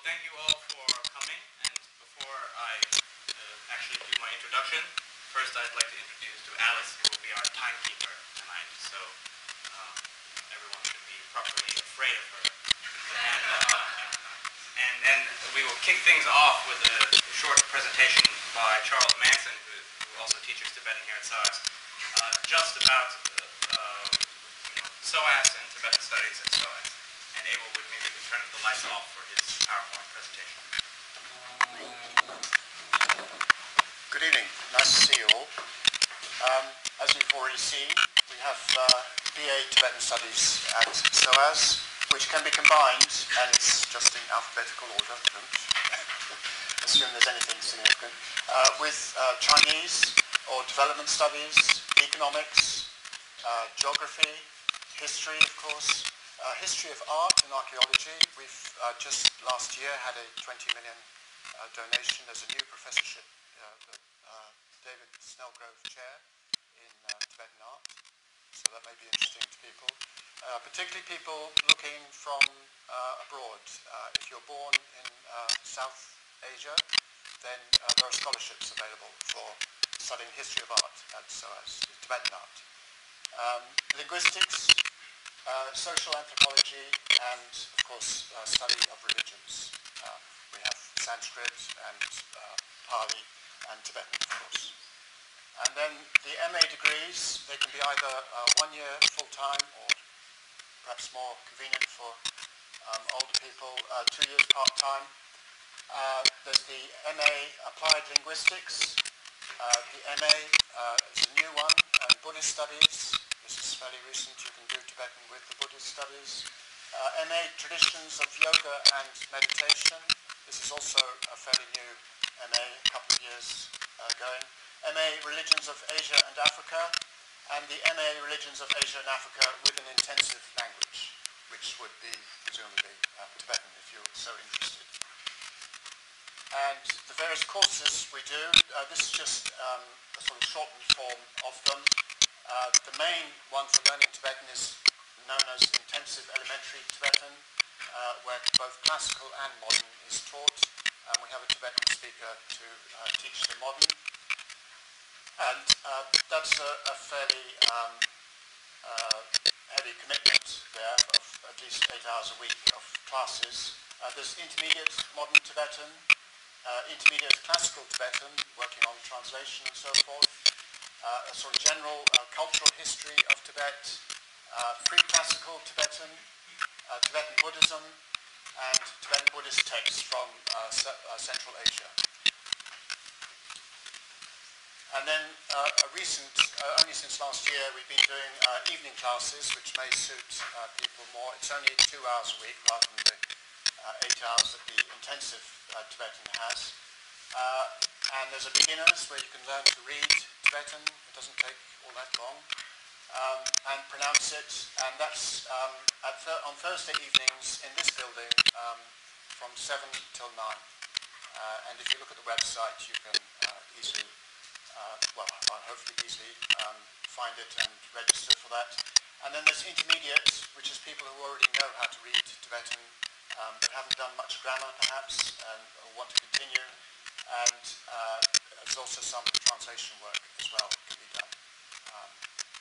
thank you all for coming. And before I actually do my introduction, first I'd like to introduce to Alice, who will be our timekeeper tonight. So everyone should be properly afraid of her. And then we will kick things off with a short presentation by Charles Manson, who also teaches Tibetan here at SOAS, just about SOAS and Tibetan studies at SOAS. And Abel would maybe turn the lights off for his PowerPoint presentation. Good evening. Nice to see you all. As you've already seen, we have BA Tibetan Studies at SOAS, which can be combined, and it's just in alphabetical order, don't assume there's anything significant, with Chinese or development studies, economics, geography, history, of course, history of art and archaeology. We've just last year had a 20 million donation. There's a new professorship, the David Snellgrove Chair in Tibetan art, so that may be interesting to people, particularly people looking from abroad. If you're born in South Asia, then there are scholarships available for studying history of art at SOAS, Tibetan art. Linguistics, social anthropology, and of course study of religions. We have Sanskrit and Pali and Tibetan, of course. And then the MA degrees, they can be either 1 year full-time or perhaps more convenient for older people, 2 years part-time. There's the MA Applied Linguistics, the MA is a new one, and Buddhist Studies. This is fairly recent. You can do Tibetan with the Buddhist Studies. MA Traditions of Yoga and Meditation. This is also a fairly new MA, a couple of years going. MA Religions of Asia and Africa, and the MA Religions of Asia and Africa with an intensive language, which would be presumably Tibetan if you're so interested. And the various courses we do, this is just a sort of shortened form of them. The main one for learning Tibetan is known as Intensive Elementary Tibetan, where both classical and modern is taught. And we have a Tibetan speaker to teach the modern. And that's a fairly heavy commitment there of at least 8 hours a week of classes. There's intermediate modern Tibetan, intermediate classical Tibetan, working on translation and so forth, a sort of general cultural history of Tibet, free classical Tibetan, Tibetan Buddhism, and Tibetan Buddhist texts from Central Asia. And then only since last year, we've been doing evening classes, which may suit people more. It's only 2 hours a week rather than the 8 hours that the intensive Tibetan has. And there's a beginners where you can learn to read Tibetan. It doesn't take all that long. And pronounce it. And that's on Thursday evenings in this building from 7 till 9. And if you look at the website, you can easily hopefully easily find it and register for that. And then there's intermediate, which is people who already know how to read Tibetan, but haven't done much grammar perhaps, and want to continue. And there's also some translation work as well that can be done,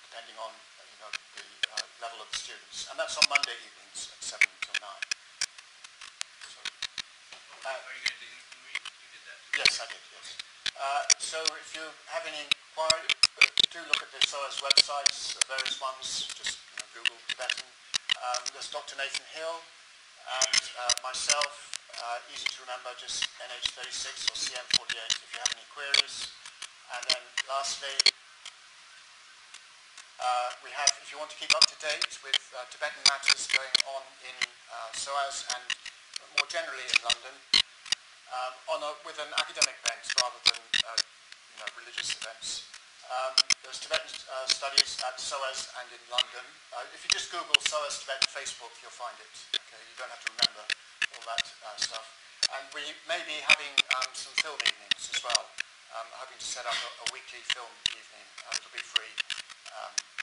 depending on the level of the students. And that's on Monday evenings at 7 till 9. So, are you going to do instant read? You did that. Yes, I did, yes. So if you have any inquiry, do look at the SOAS websites, various ones, just Google Tibetan. There's Dr. Nathan Hill and myself, easy to remember, just NH36 or CM48 if you have any queries. And then lastly, we have, if you want to keep up to date with Tibetan matters going on in SOAS and more generally in London, with an academic bent rather than religious events. There's Tibetan studies at SOAS and in London. If you just Google SOAS Tibetan Facebook, you'll find it. Okay, you don't have to remember all that stuff. And we may be having some film evenings as well. Hoping to set up a weekly film evening. It'll be free,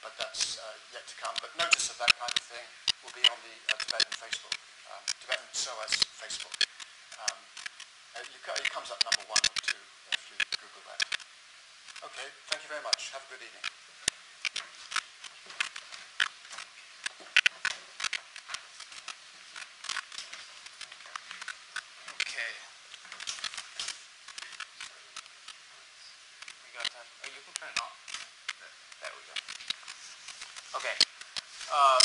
but that's yet to come. But notice of that kind of thing will be on the Tibetan Facebook, Tibetan SOAS Facebook. It comes up number 1 or 2 if you Google that. Okay, thank you very much. Have a good evening. Okay. We got that. Oh, you can turn it on. There we go. Okay.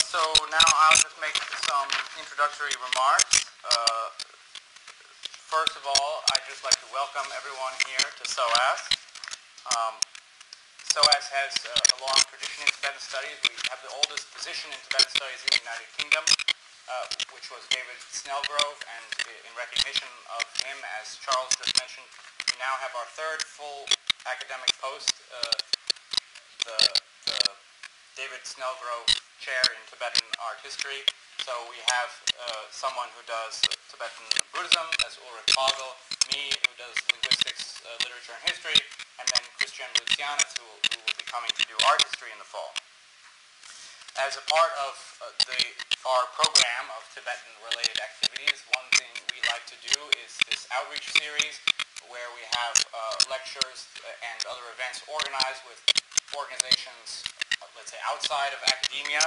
So now I'll just make some introductory remarks. First of all, I'd just like to welcome everyone here to SOAS. SOAS has a long tradition in Tibetan studies. We have the oldest position in Tibetan studies in the United Kingdom, which was David Snellgrove, and in recognition of him, as Charles just mentioned, we now have our 3rd full academic post, the David Snellgrove Chair in Tibetan Art History. So we have someone who does Tibetan Buddhism, as Ulrich Pagel, me, who does linguistics, literature, and history, and then Christian Lucianus, who will be coming to do art history in the fall. As a part of our program of Tibetan-related activities, one thing we like to do is this outreach series, where we have lectures and other events organized with organizations, let's say, outside of academia,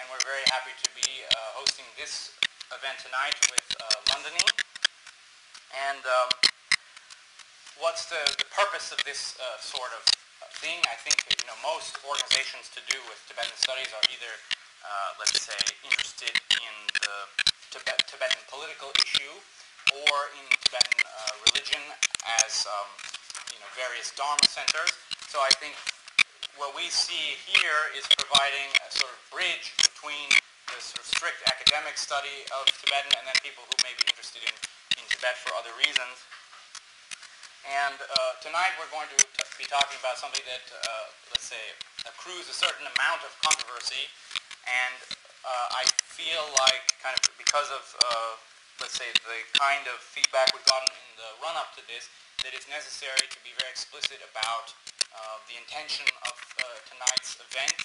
and we're very happy to be hosting this event tonight with Londony. And what's the purpose of this sort of thing? I think most organizations to do with Tibetan studies are either, let's say, interested in the Tibetan political issue or in Tibetan religion as various Dharma centers. So I think what we see here is providing a sort of bridge between the sort of strict academic study of Tibetan and then people who may be interested in Tibet for other reasons. And tonight we're going to be talking about something that, let's say, accrues a certain amount of controversy, and I feel like, kind of because of, let's say, the kind of feedback we've gotten in the run-up to this, that it's necessary to be very explicit about the intention of tonight's event.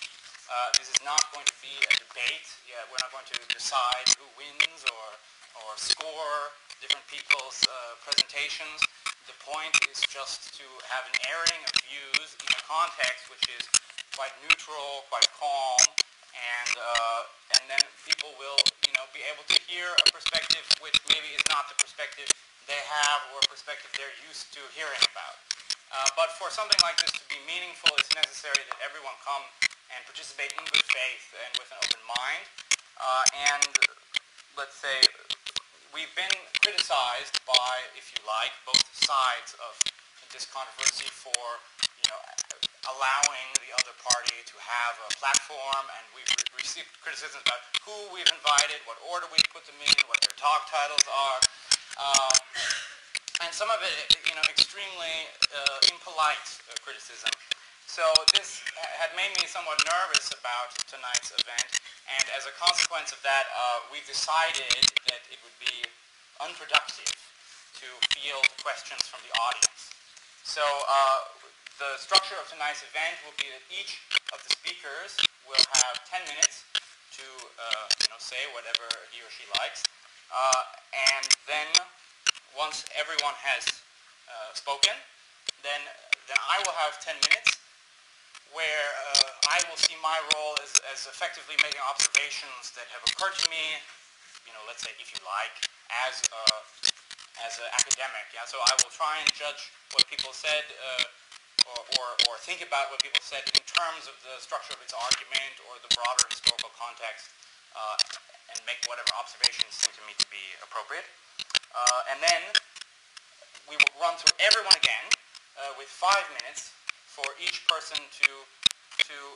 This is not going to be a debate. We're not going to decide who wins or score different people's presentations. The point is just to have an airing of views in a context which is quite neutral, quite calm, and then people will be able to hear a perspective which maybe is not the perspective they have or a perspective they're used to hearing about. But for something like this to be meaningful, it's necessary that everyone come and participate in good faith and with an open mind. And let's say we've been criticized by, if you like, both sides of this controversy for allowing the other party to have a platform, and we've received criticisms about who we've invited, what order we put them in, what their talk titles are. And some of it, extremely impolite criticism. So this had made me somewhat nervous about tonight's event, and as a consequence of that, we've decided that it would be unproductive to field questions from the audience. So the structure of tonight's event will be that each of the speakers will have 10 minutes to say whatever he or she likes, and then once everyone has spoken, then I will have 10 minutes where I will see my role as effectively making observations that have occurred to me, let's say, if you like, as an academic. Yeah? So I will try and judge what people said or think about what people said in terms of the structure of its argument or the broader historical context, and make whatever observations seem to me to be appropriate. And then we will run through everyone again with 5 minutes for each person to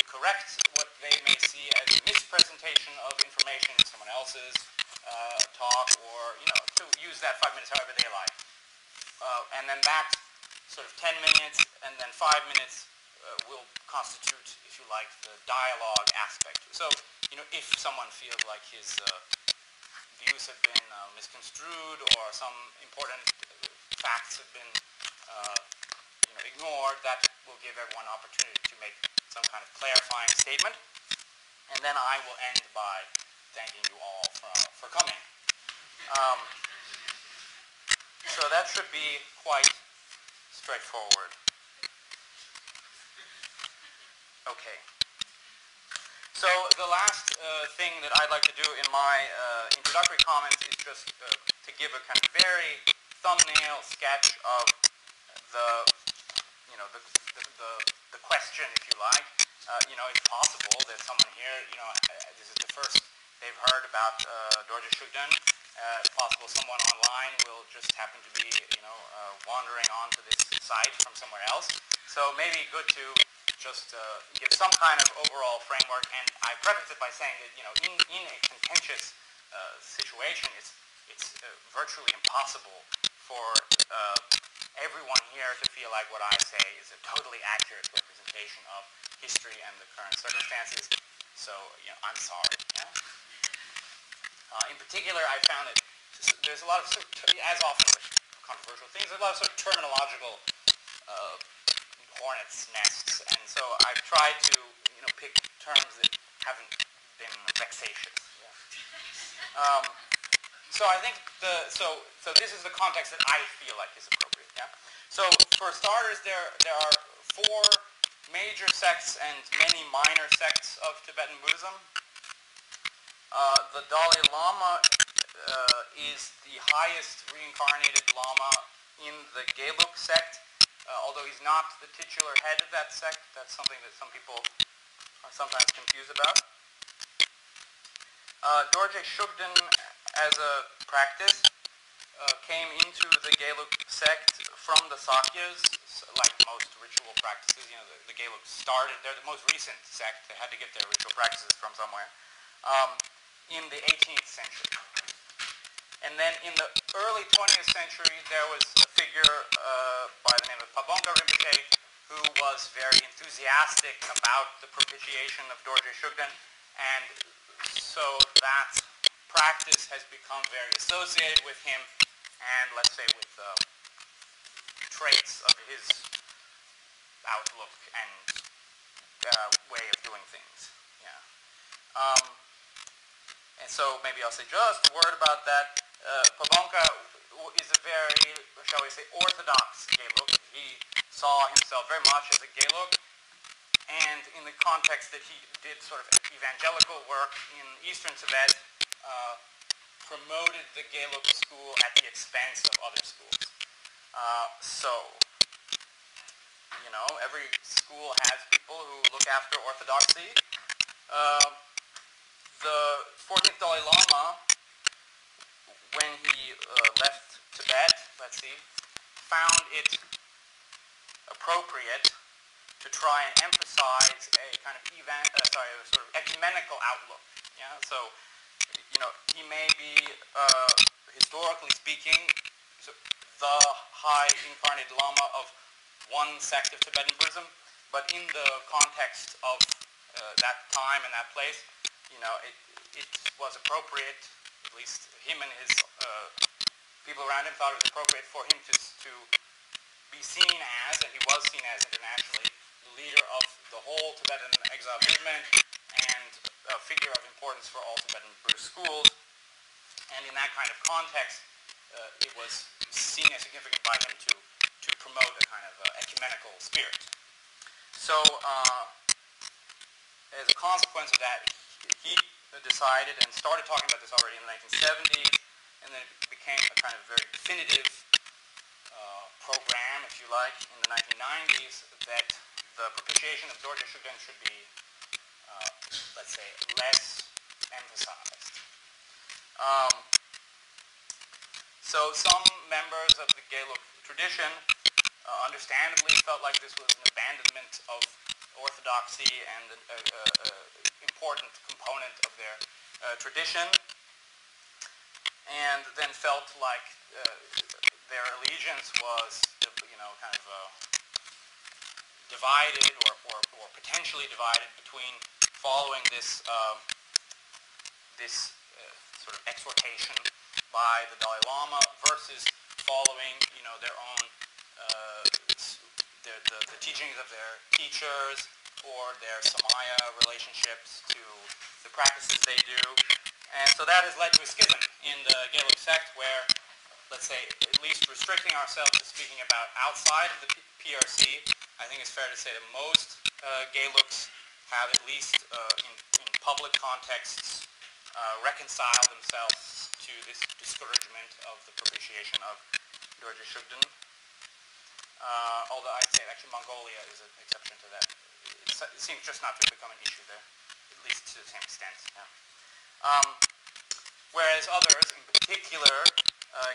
correct what they may see as a mispresentation of information in someone else's talk, or to use that 5 minutes however they like. And then that sort of 10 minutes and then 5 minutes will constitute, if you like, the dialogue aspect. So, if someone feels like his views have been misconstrued or some important facts have been ignored, that will give everyone an opportunity to make some kind of clarifying statement. And then I will end by thanking you all for coming. that should be quite straightforward. Okay. So the last thing that I'd like to do in my introductory comments is just to give a kind of very thumbnail sketch of the, you know, the question, if you like. You know, it's possible that someone here, you know, this is the first they've heard about Dorje Shugden. It's possible someone online will just happen to be, you know, wandering onto this site from somewhere else. So maybe good to just give some kind of overall framework, and I preface it by saying that, you know, in a contentious situation, it's virtually impossible for everyone here to feel like what I say is a totally accurate representation of history and the current circumstances. So, you know, I'm sorry. Yeah? In particular, I found that there's a lot of, as often with controversial things, there's a lot of sort of terminological hornets' nests, and so I've tried to, you know, pick terms that haven't been vexatious. Yeah. So I think so this is the context that I feel like is appropriate. Yeah. So for starters, there are 4 major sects and many minor sects of Tibetan Buddhism. The Dalai Lama is the highest reincarnated Lama in the Gelug sect. Although he's not the titular head of that sect, that's something that some people are sometimes confused about. Dorje Shugden, as a practice, came into the Gelug sect from the Sakyas, like most ritual practices. You know, the Gelug started, they're the most recent sect, they had to get their ritual practices from somewhere, in the 18th century. And then in the early 20th century, there was a figure by the name of Pabonga Rinpoche who was very enthusiastic about the propitiation of Dorje Shugden, and so that practice has become very associated with him and, let's say, with traits of his outlook and way of doing things. Yeah. And so maybe I'll say just a word about that. Pabonga is a very, shall we say, orthodox Gelug. He saw himself very much as a Gelug, and in the context that he did sort of evangelical work in eastern Tibet, promoted the Gelug school at the expense of other schools. So, you know, every school has people who look after orthodoxy. The 14th Dalai Lama, when he left Tibet, found it appropriate to try and emphasize a kind of sort of ecumenical outlook. Yeah, so, you know, he may be, historically speaking, the high incarnated Lama of one sect of Tibetan Buddhism, but in the context of that time and that place, you know, it was appropriate, at least him and his people around him thought it was appropriate for him to be seen as, and he was seen as internationally, the leader of the whole Tibetan exile movement and a figure of importance for all Tibetan Buddhist schools. And in that kind of context, it was seen as significant by him to promote a kind of ecumenical spirit. So, as a consequence of that, he decided and started talking about this already in the 1970s, and then it became a kind of very definitive program, if you like, in the 1990s, that the propitiation of Dorje Shugden should be, let's say, less emphasized. So some members of the Gelug tradition understandably felt like this was an abandonment of orthodoxy and an important component of their tradition, and then felt like their allegiance was, you know, kind of divided or potentially divided between following this sort of exhortation by the Dalai Lama versus following, you know, their own the teachings of their teachers or their samaya relationships to the practices they do. And so that has led to a schism in the Gelug sect where let's say, at least restricting ourselves to speaking about outside of the PRC, I think it's fair to say that most gay looks have at least in public contexts reconciled themselves to this discouragement of the propitiation of Dorje Shugden. Although I'd say actually Mongolia is an exception to that. It seems just not to become an issue there, at least to the same extent. Yeah. Whereas others, in particular,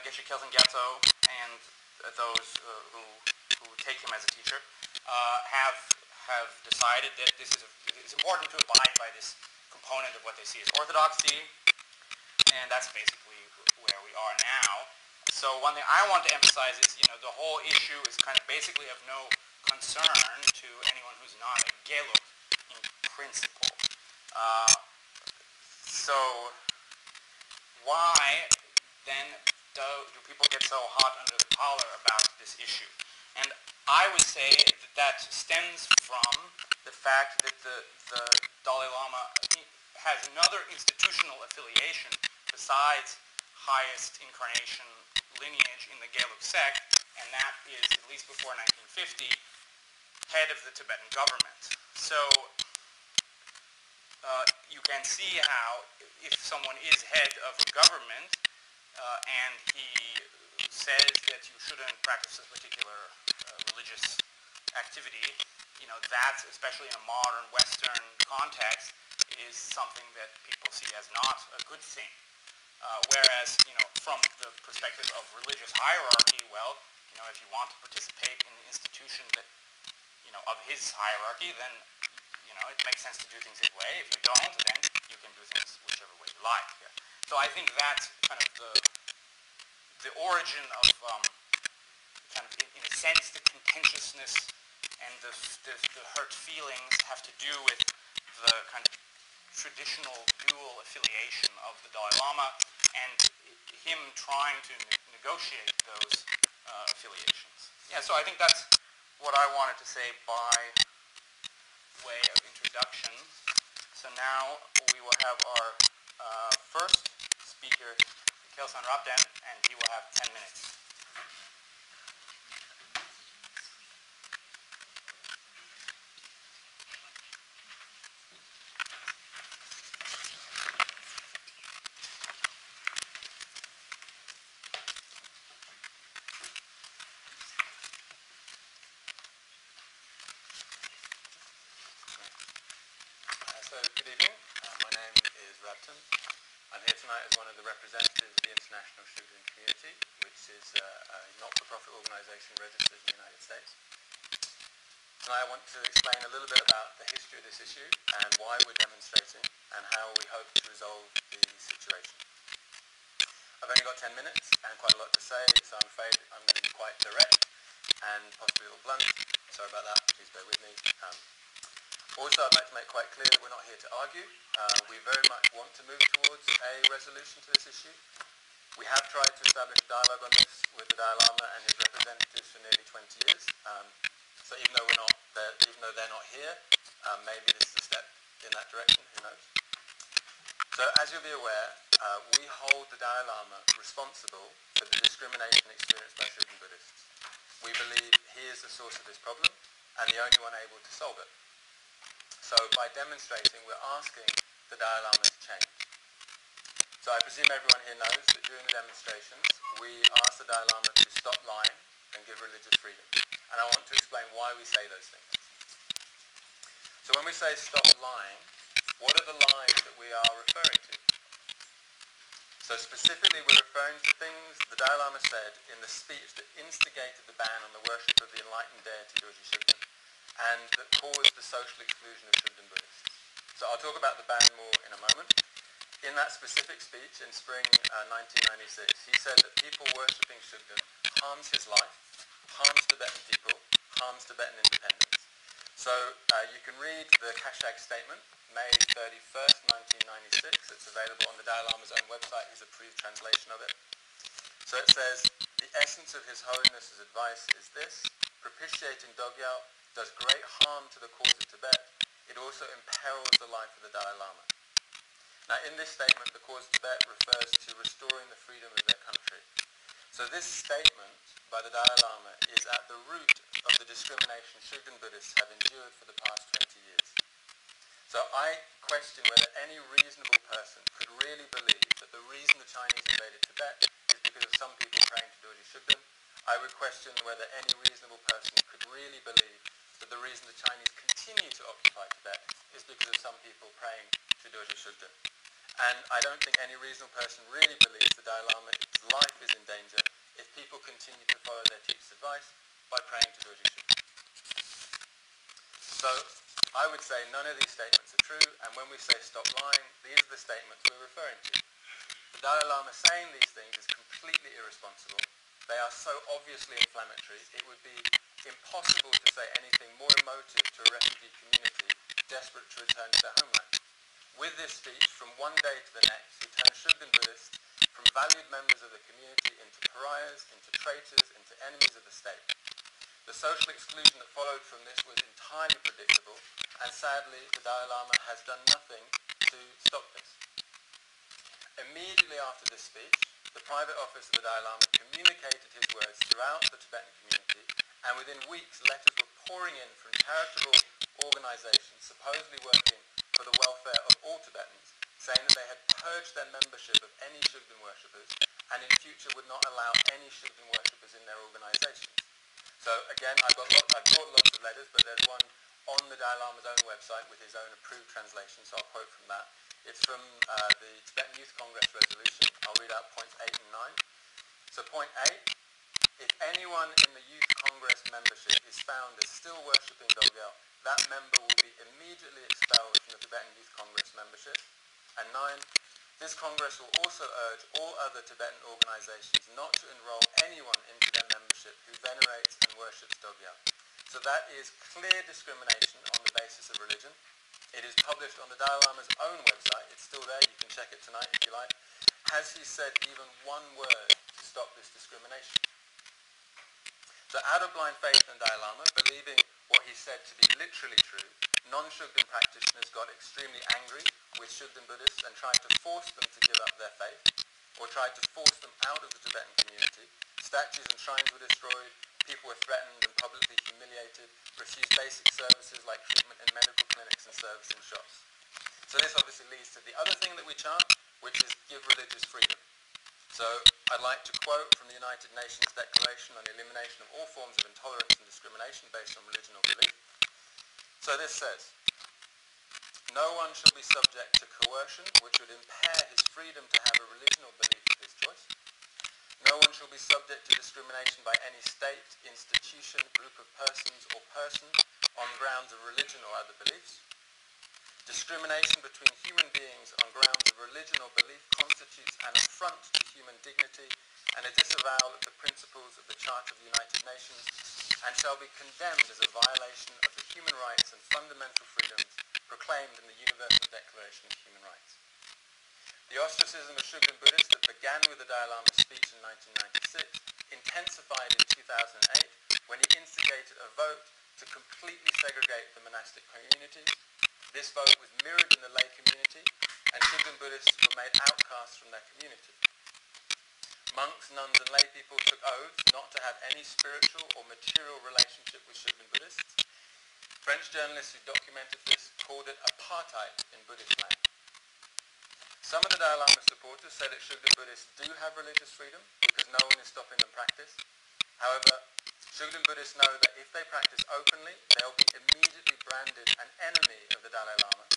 Geshe Kelsang Gyatso and those who take him as a teacher, have decided that it's important to abide by this component of what they see as orthodoxy, and that's basically where we are now. So one thing I want to emphasize is, the whole issue is kind of basically of no concern to anyone who's not a Gelug in principle. So why then do people get so hot under the collar about this issue? And I would say that stems from the fact that the Dalai Lama has another institutional affiliation besides highest incarnation lineage in the Gelug sect, and that is, at least before 1950, head of the Tibetan government. So you can see how if someone is head of a government and he says that you shouldn't practice a particular religious activity, that, especially in a modern Western context, is something that people see as not a good thing. Whereas, from the perspective of religious hierarchy, well, if you want to participate in the institution that, of his hierarchy, then, it makes sense to do things his way. If you don't, then you can do things whichever way you like. Yeah. So I think that's kind of the origin of, kind of, in a sense, the contentiousness and the hurt feelings have to do with the kind of traditional dual affiliation of the Dalai Lama and him trying to negotiate those affiliations. Yeah, so I think that's what I wanted to say by way of introduction. So now we will have our first speaker, Kelsang Rabden, and he will have 10 minutes. So good evening. My name is Rabden. I'm here tonight as one of the representatives of the International Shugden Community, which is a not-for-profit organisation registered in the United States. Tonight I want to explain a little bit about the history of this issue and why we're demonstrating and how we hope to resolve the situation. I've only got 10 minutes and quite a lot to say, so I'm afraid I'm going to be quite direct and possibly a little blunt. Sorry about that, please bear with me. Also, I'd like to make quite clear that we're not here to argue. We very much want to move towards a resolution to this issue. We have tried to establish a dialogue on this with the Dalai Lama and his representatives for nearly 20 years. So even though they're not here, maybe this is a step in that direction, who knows. So as you'll be aware, we hold the Dalai Lama responsible for the discrimination experienced by Shugden Buddhists. We believe he is the source of this problem and the only one able to solve it. So by demonstrating, we're asking the Dalai Lama to change. So I presume everyone here knows that during the demonstrations, we asked the Dalai Lama to stop lying and give religious freedom. And I want to explain why we say those things. So when we say stop lying, what are the lies that we are referring to? So specifically, we're referring to things the Dalai Lama said in the speech that instigated the ban on the worship of the enlightened deity Dorje Shugden, and that caused the social exclusion of Shugden Buddhists. So I'll talk about the ban more in a moment. In that specific speech in spring 1996, he said that people worshipping Shugden harms his life, harms Tibetan people, harms Tibetan independence. So you can read the Kashag statement, May 31st, 1996. It's available on the Dalai Lama's own website, his approved translation of it. So it says, the essence of His Holiness's advice is this: propitiating Dogyal does great harm to the cause of Tibet. It also imperils the life of the Dalai Lama. Now in this statement, the cause of Tibet refers to restoring the freedom of their country. So this statement by the Dalai Lama is at the root of the discrimination Shugden Buddhists have endured for the past 20 years. So I question whether any reasonable person could really believe that the reason the Chinese invaded Tibet is because of some people praying to Dorje Shugden. I would question whether any reasonable person could really believe that the reason the Chinese continue to occupy Tibet is because of some people praying to Dorje Shugden. And I don't think any reasonable person really believes the Dalai Lama's life is in danger if people continue to follow their teacher's advice by praying to Dorje Shugden. So I would say none of these statements are true, and when we say stop lying, these are the statements we're referring to. The Dalai Lama saying these things is completely irresponsible. They are so obviously inflammatory, it would be impossible to say anything more emotive to a refugee community desperate to return to their homeland. With this speech, from one day to the next, he turned Shugden Buddhists from valued members of the community into pariahs, into traitors, into enemies of the state. The social exclusion that followed from this was entirely predictable, and sadly, the Dalai Lama has done nothing to stop this. Immediately after this speech, the private office of the Dalai Lama communicated his words throughout the Tibetan community, and within weeks, letters were pouring in from charitable organizations supposedly working for the welfare of all Tibetans, saying that they had purged their membership of any Shugden worshippers and in future would not allow any Shugden worshippers in their organizations. So again, I've brought lots of letters, but there's one on the Dalai Lama's own website with his own approved translation, so I'll quote from that. It's from the Tibetan Youth Congress resolution. I'll read out points 8 and 9. So point 8, if anyone in the Youth Congress membership is found as still worshipping Dorje, that member will be immediately expelled from the Tibetan Youth Congress membership. And 9, this Congress will also urge all other Tibetan organizations not to enroll anyone into their membership who venerates and worships Dorje. So that is clear discrimination on the basis of religion. It is published on the Dalai Lama's own website. It's still there. You can check it tonight if you like. Has he said even one word to stop this discrimination? So out of blind faith in Dalai Lama, believing what he said to be literally true, non-Shugden practitioners got extremely angry with Shugden Buddhists and tried to force them to give up their faith, or tried to force them out of the Tibetan community. Statues and shrines were destroyed, people were threatened and publicly humiliated, refused basic services like treatment in medical clinics and service in shops. So this obviously leads to the other thing that we chant, which is give religious freedom. So I'd like to quote from the United Nations Declaration on the Elimination of All Forms of Intolerance and Discrimination based on Religion or Belief. So this says, no one shall be subject to coercion which would impair his freedom to have a religion or belief of his choice. No one shall be subject to discrimination by any state, institution, group of persons or person on grounds of religion or other beliefs. Discrimination between human beings on grounds of religion or belief constitutes an affront to human dignity and a disavowal of the principles of the Charter of the United Nations and shall be condemned as a violation of the human rights and fundamental freedoms proclaimed in the Universal Declaration of Human Rights. The ostracism of Shugden Buddhists that began with the Dalai Lama's speech in 1996 intensified in 2008 when he instigated a vote to completely segregate the monastic communities. This vote was mirrored in the lay community, and Shugden Buddhists were made outcasts from their community. Monks, nuns, and lay people took oaths not to have any spiritual or material relationship with Shugden Buddhists. French journalists who documented this called it apartheid in Buddhist land. Some of the Dalai Lama supporters say that Shugden Buddhists do have religious freedom because no one is stopping them practice. However, Shugden Buddhists know that if they practice openly, they'll be immediately branded an enemy of the Dalai Lama,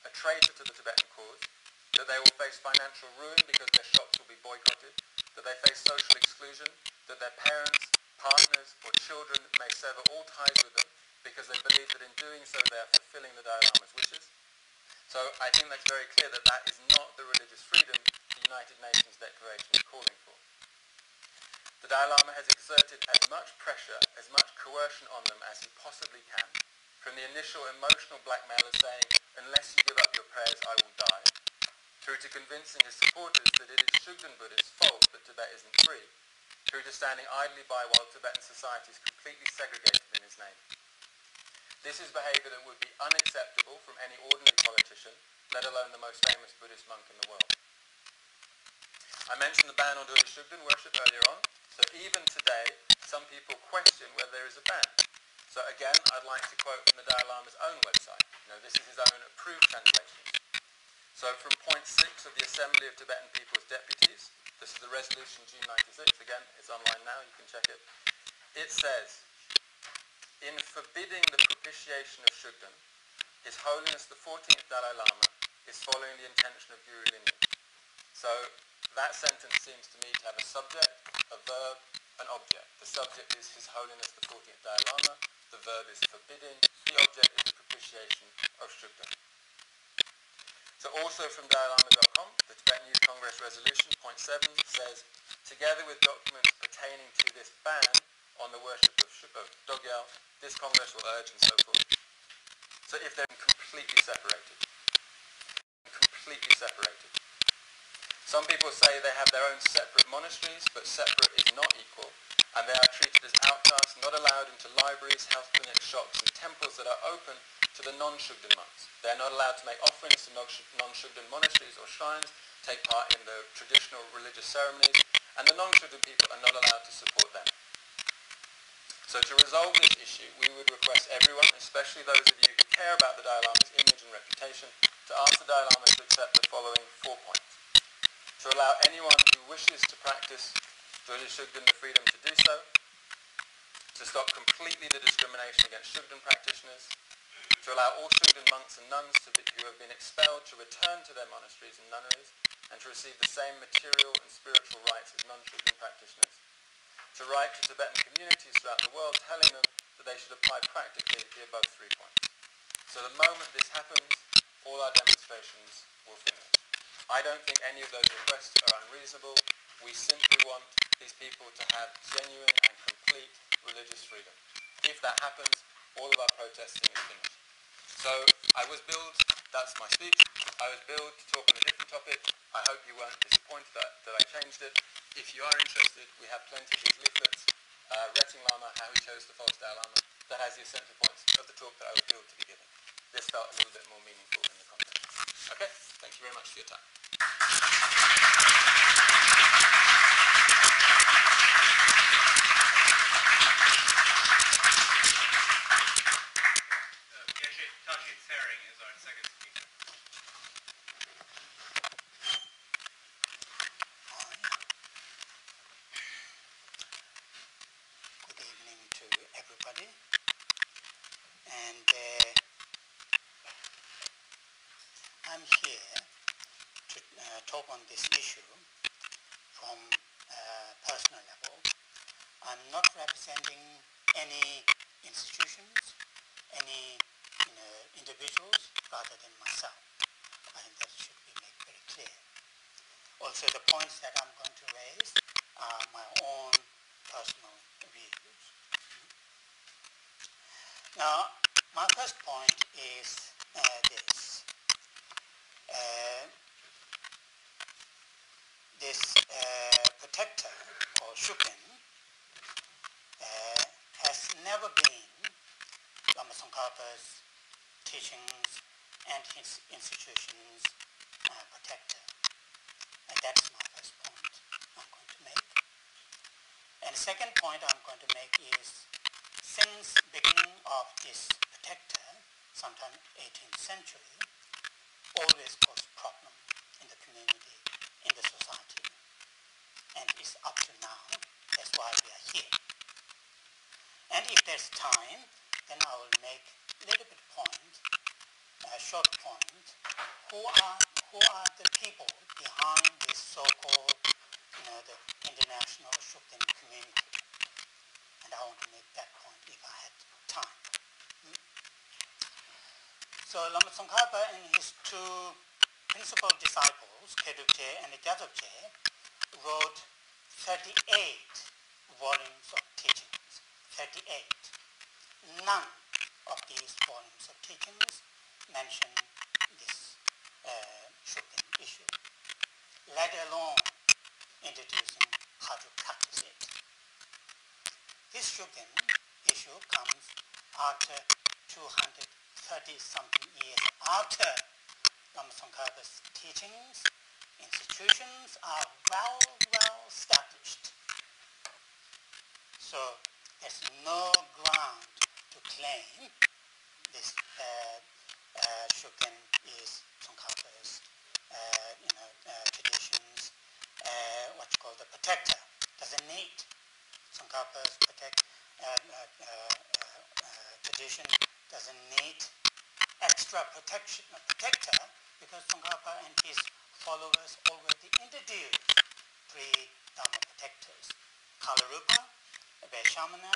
a traitor to the Tibetan cause, that they will face financial ruin because their shops will be boycotted, that they face social exclusion, that their parents, partners, or children may sever all ties with them because they believe that in doing so they are fulfilling the Dalai Lama's wishes. So I think that's very clear that that is not the religious freedom the United Nations Declaration is calling for. The Dalai Lama has exerted as much pressure, as much coercion on them as he possibly can, from the initial emotional blackmail of saying, unless you give up your prayers, I will die, through to convincing his supporters that it is Shugden Buddhists' fault that Tibet isn't free, through to standing idly by while Tibetan society is completely segregated in his name. This is behavior that would be unacceptable from any ordinary politician, let alone the most famous Buddhist monk in the world. I mentioned the ban on Dorje Shugden worship earlier on. So even today, some people question whether there is a ban. So again, I'd like to quote from the Dalai Lama's own website. This is his own approved translation. So from point 6 of the Assembly of Tibetan People's Deputies, this is the resolution G96, again, it's online now, you can check it. It says, in forbidding the propitiation of Shugden, His Holiness the 14th Dalai Lama is following the intention of Guru lineage. So that sentence seems to me to have a subject, a verb, an object. The subject is His Holiness the 14th Dalai Lama, the verb is forbidding, the object is the propitiation of Shugden. So also from DalaiLama.com, the Tibetan Youth Congress resolution, point 7, says, together with documents pertaining to this ban on the worship of Dorje, this Congress will urge and so forth. So if they're completely separated. Some people say they have their own separate monasteries, but separate is not equal, and they are treated as outcasts, not allowed into libraries, health clinics, shops, and temples that are open to the non-Shugden monks. They are not allowed to make offerings to non-Shugden monasteries or shrines, take part in the traditional religious ceremonies, and the non-Shugden people are not allowed to support them. So to resolve this issue, we would request everyone, especially those of you who care about the Dalai Lama's image and reputation, to ask the Dalai Lama to accept the following 4 points. To allow anyone who wishes to practice Dorje Shugden the freedom to do so, to stop completely the discrimination against Shugden practitioners, to allow all Shugden monks and nuns who have been expelled to return to their monasteries and nunneries and to receive the same material and spiritual rights as non-Shugden practitioners, to write to Tibetan communities throughout the world telling them that they should apply practically the above 3 points. So the moment this happens, all our demonstrations will finish. I don't think any of those requests are unreasonable. We simply want these people to have genuine and complete religious freedom. If that happens, all of our protesting is finished. So I was billed, that's my speech, I was billed to talk on a different topic. I hope you weren't disappointed that I changed it. If you are interested, we have plenty of these leaflets, Retting Lama, How He Chose the False Dalai Lama, that has the essential points of the talk that I was billed to be giving. This felt a little bit more meaningful in the context. Okay, thank you very much for your time. Is our second speaker. Good evening to everybody, and I'm here to talk on this issue from a personal level. I'm not representing any institutions, any individuals, rather than myself. I think that should be made very clear. Also, the points that I'm going to raise are my own personal views. Now, my first point is this. This protector, called Shugden, has never been Lama Tsongkhapa's teachings and his institutions' protector. And that's my first point I'm going to make. And the second point I'm going to make is, since beginning of this protector, sometime 18th century, always caused problem in the community, in the society, and is up to now. That's why we are here. And if there's time, then I will make a little bit point, a short point. Who are the people behind this so-called, the international Shugden community? And I want to make that point if I had time. So Lama Tsongkhapa and his 2 principal disciples, Kedubje and Gyaltsabje, wrote 38 volumes of teachings. 38. None of these volumes of teachings mention this Shugden issue, let alone introducing how to practice it. This Shugden issue comes after 230-something years after Lama Tsongkhapa's teachings. Institutions are well established. So there's no ground to claim this Shugden is Tsongkhapa's traditions, what you call the protector. Doesn't need Tsongkhapa's tradition, doesn't need extra protector, because Tsongkhapa and his followers already introduced 3 Dharma protectors: Kalarupa, Vaishamana,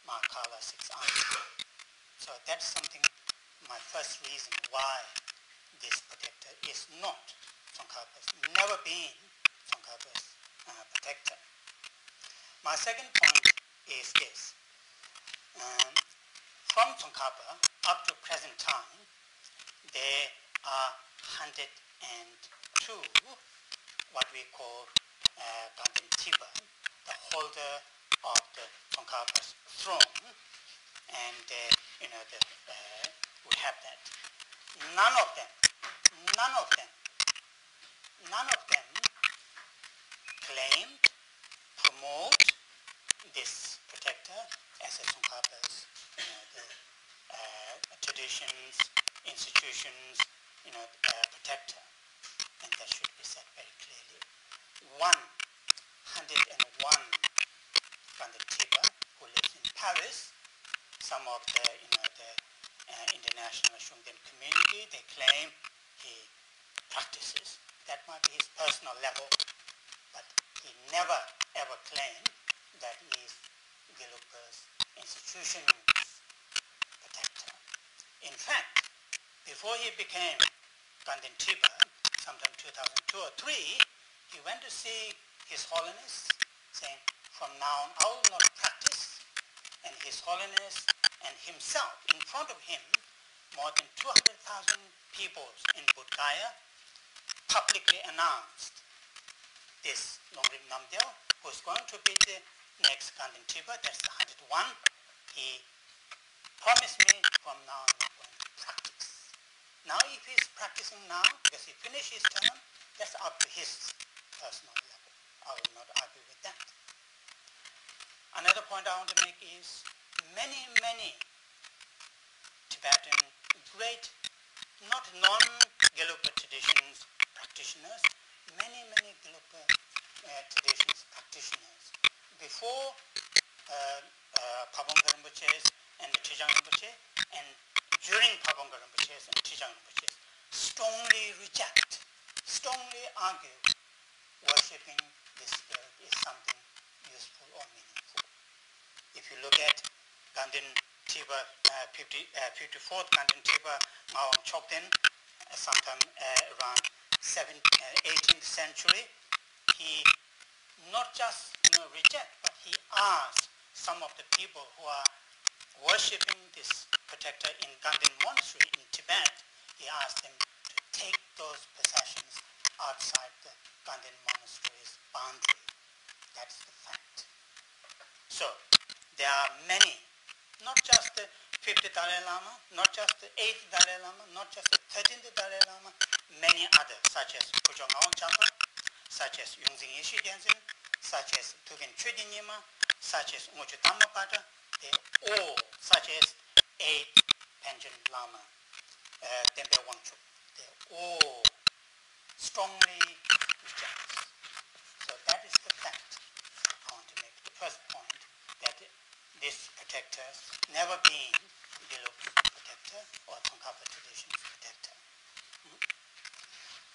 Mahakala 6 arms. So that's something, my first reason why this protector is not Tsongkhapa's, never been Tsongkhapa's protector. My second point is this. From Tsongkhapa up to present time, there are 102 what we call Ganden Tiba, the holder of the Tsongkhapa's throne, and we have that. None of them claimed, promote this protector as a Tsongkhapa's traditions, institutions, protector, and that should be said very clearly. 101 Ganden Tiba who lives in Paris. Some of the international Shugden community, they claim he practices. That might be his personal level, but he never ever claimed that he is Gelugpa's institution's protector. In fact, before he became Ganden Tiba, sometime 2002 or 3, he went to see His Holiness, saying, from now on I will not practice. And His Holiness and himself, in front of him, more than 200,000 people in Bodh Gaya publicly announced this Longrim Namgyal, who is going to be the next Ganden Tiba, that's the 101. He promised me from now on I'm going to practice. Now if he's practicing now, because he finished his term, that's up to his personal level. I will not argue with that. Another point I want to make is many Tibetan great, not non-Gelugpa traditions practitioners, many Gelugpa traditions practitioners, before Pabongka Rinpoche's and the Trijang Rinpoche, and during Pabongka Rinpoche's and Trijang Rinpoche's, strongly reject, strongly argue worshipping this spirit is something useful or meaningful. If you look at Ganden Tiba, 54th Ganden Tiba, Ngawang Chokden, sometime around 18th century, he not just reject, but he asked some of the people who are worshipping this protector in Ganden Monastery in Tibet, he asked them to take those possessions outside the Ganden Monastery's boundary. That's the fact. So there are many, not just the 5th Dalai Lama, not just the 8th Dalai Lama, not just the 13th Dalai Lama, many others, such as Pujo Ngawang Chapa, such as Yungzing Yeshe Gyaltsen, such as Tugen Chödyen Nyima, such as Ngöcho Dhammapata, they all, such as 8th Panchen Lama, Denpe Wangchuk, they all strongly reject. So that is the fact I want to make. The first point, that this protector never been Gelugpa protector or Tsongkhapa traditions protector.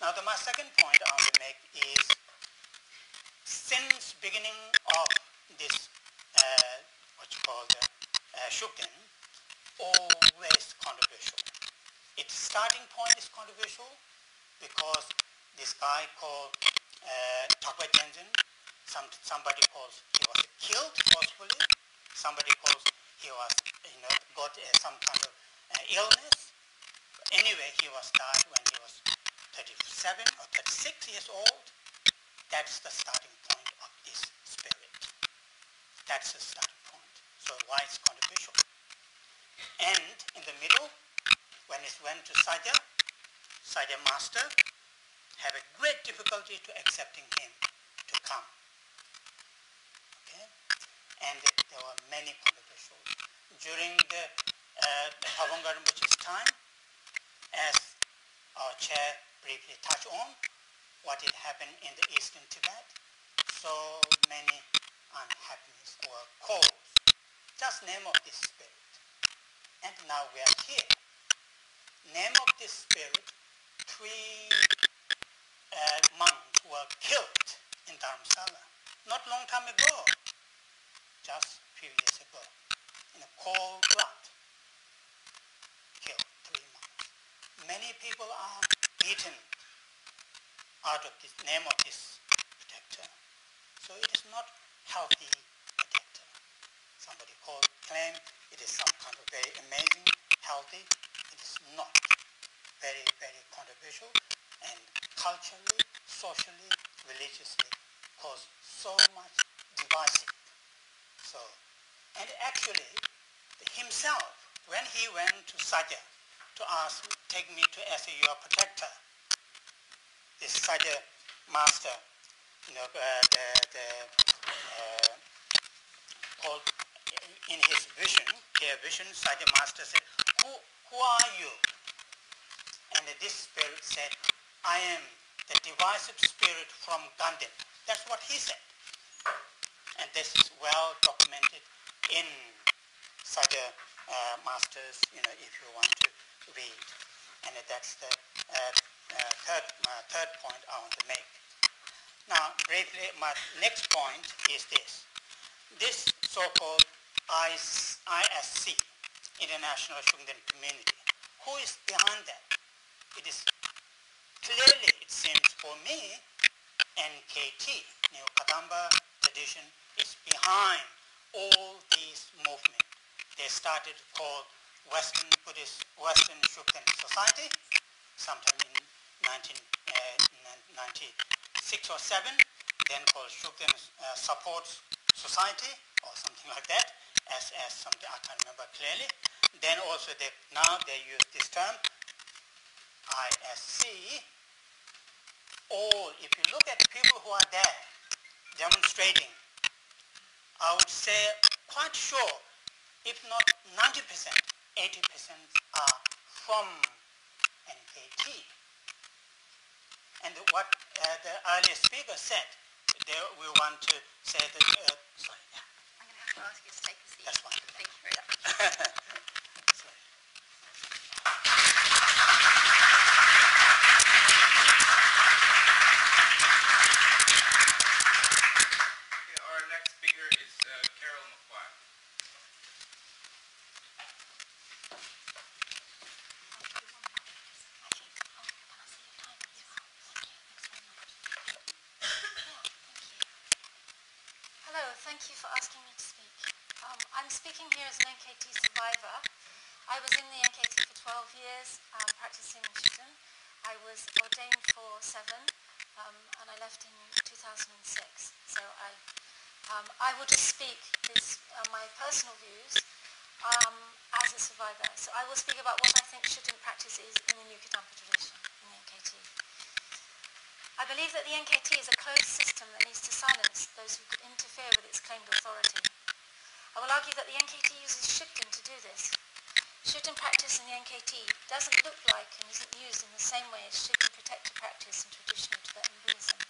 Now my second point I want to make is, since beginning of this what you call the Shugden, always controversial. Its starting point is controversial because this guy called Takwa Tenzin, somebody calls he was killed forcefully, somebody calls he was got some kind of illness. Anyway, he was died when he was 37 or 36 years old. That's the starting point of this spirit. That's the starting point. So why it's controversial? And in the middle, when it went to Sayagya master have a great difficulty to accepting him to come. Okay? And there many controversial. During the Pavangar Rinpoche's time, as our chair briefly touched on, what had happened in the eastern Tibet, so many unhappiness or cause. Just name of this spirit. And now we are here. Name of this spirit, 3 monks were killed in Dharamsala. Not long time ago, just a few years ago, in a cold blood, killed 3 monks. Many people are beaten out of this name of this protector. So it is not healthy protector. Somebody claim it is some kind of very amazing, healthy. It is not. Very, very controversial and culturally, socially, religiously cause so much divisive. So, and actually himself, when he went to Sajja to ask, take me to as your protector, this Sajja master, called in his vision, clear vision, Sajja master said, who are you? And this spirit said, I am the divisive spirit from Gandhi. That's what he said. And this is well documented in Sajja masters, if you want to read. And that's the third point I want to make. Now, briefly, my next point is this. This so-called ISC, International Shugden Community, who is behind that? It is clearly, it seems for me, NKT, New Kadamba tradition, is behind all these movements. They started called Western Shugden Society, sometime in 1996 or 7, then called Shugden Support Society, or something like that, as something I can't remember clearly. Then also now they use this term, ISC. All, if you look at people who are there demonstrating, I would say quite sure, if not 90%, 80% are from NKT. And what the earlier speaker said, we want to say that, sorry. Yeah. I'm going to have to ask you to take a seat. That's fine. Thank you very much. Sorry. Our next speaker is Carol McQuack. Hello, thank you for asking me to speak. I'm speaking here as an NKT survivor. I was in the NKT for 12 years, practicing in Shugden. I was ordained for 7, and I left in 2006. So I will just speak my personal views as a survivor. So I will speak about what I think Shugden practice is in the New Kadampa tradition, in the NKT. I believe that the NKT is a closed system that needs to silence those who could interfere with its claimed authority. I will argue that the NKT uses Shugden to do this. Shugden practice in the NKT doesn't look like and isn't used in the same way as Shugden protector practice in traditional Tibetan Buddhism.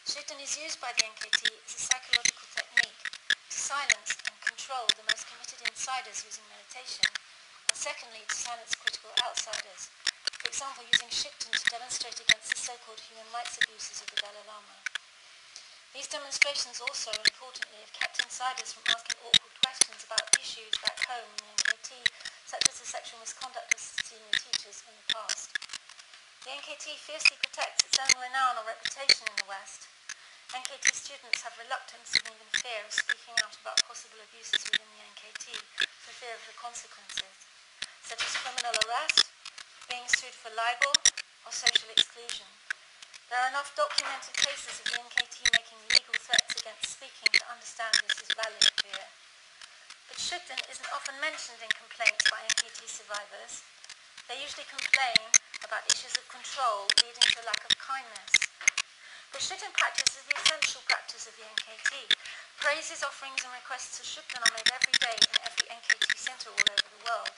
Shugden is used by the NKT as a psychological technique to silence and control the most committed insiders using meditation, and secondly, to silence critical outsiders. For example, using Shugden to demonstrate against the so-called human rights abuses of the Dalai Lama. These demonstrations also, importantly, have kept insiders from asking awkward questions about issues back home in the NKT, such as the sexual misconduct of senior teachers in the past. The NKT fiercely protects its own renown or reputation in the West. NKT students have reluctance and even fear of speaking out about possible abuses within the NKT for fear of the consequences, such as criminal arrest, being sued for libel, or social exclusion. There are enough documented cases of the NKT making legal threats against speaking to understand this is valid fear. But Shugden isn't often mentioned in complaints by NKT survivors. They usually complain about issues of control leading to a lack of kindness. But Shugden practice is the essential practice of the NKT, Praises, offerings and requests to Shugden are made every day in every NKT centre all over the world.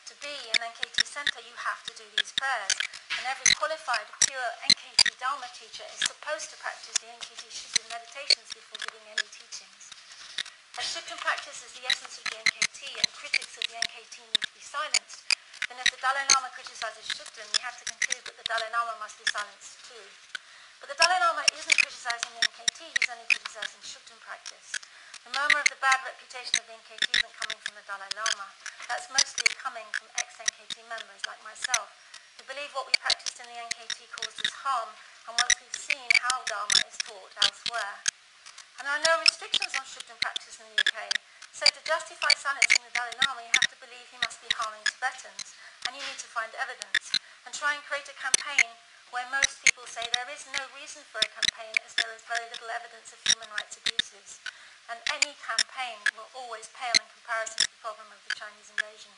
To be an NKT centre, you have to do these prayers, and every qualified, pure NKT Dharma teacher is supposed to practice the NKT Shugden meditations before giving any teachings. As Shugden practice is the essence of the NKT, and critics of the NKT need to be silenced, then if the Dalai Lama criticizes Shugden, we have to conclude that the Dalai Lama must be silenced too. But the Dalai Lama isn't criticizing the NKT, he's only criticizing Shugden practice. The murmur of the bad reputation of the NKT isn't coming from the Dalai Lama. That's mostly coming from ex-NKT members like myself, who believe what we practiced in the NKT causes harm, and once we've seen how Dharma is taught elsewhere. And there are no restrictions on Shugden practice in the UK, so to justify silencing the Dalai Lama, you have to believe he must be harming Tibetans, and you need to find evidence, and try and create a campaign where most people say there is no reason for a campaign as there is very little evidence of human rights abuses. And any campaign will always pale in comparison to the problem of the Chinese invasion.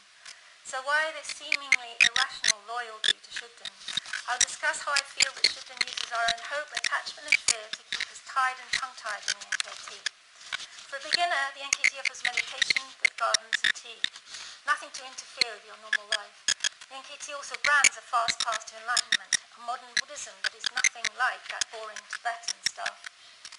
So why this seemingly irrational loyalty to Shugden? I'll discuss how I feel that Shugden uses our own hope, attachment and fear to keep us tied and tongue-tied in the NKT. For a beginner, the NKT offers meditation with gardens and tea. Nothing to interfere with your normal life. The NKT also brands a fast path to enlightenment, a modern Buddhism that is nothing like that boring Tibetan stuff.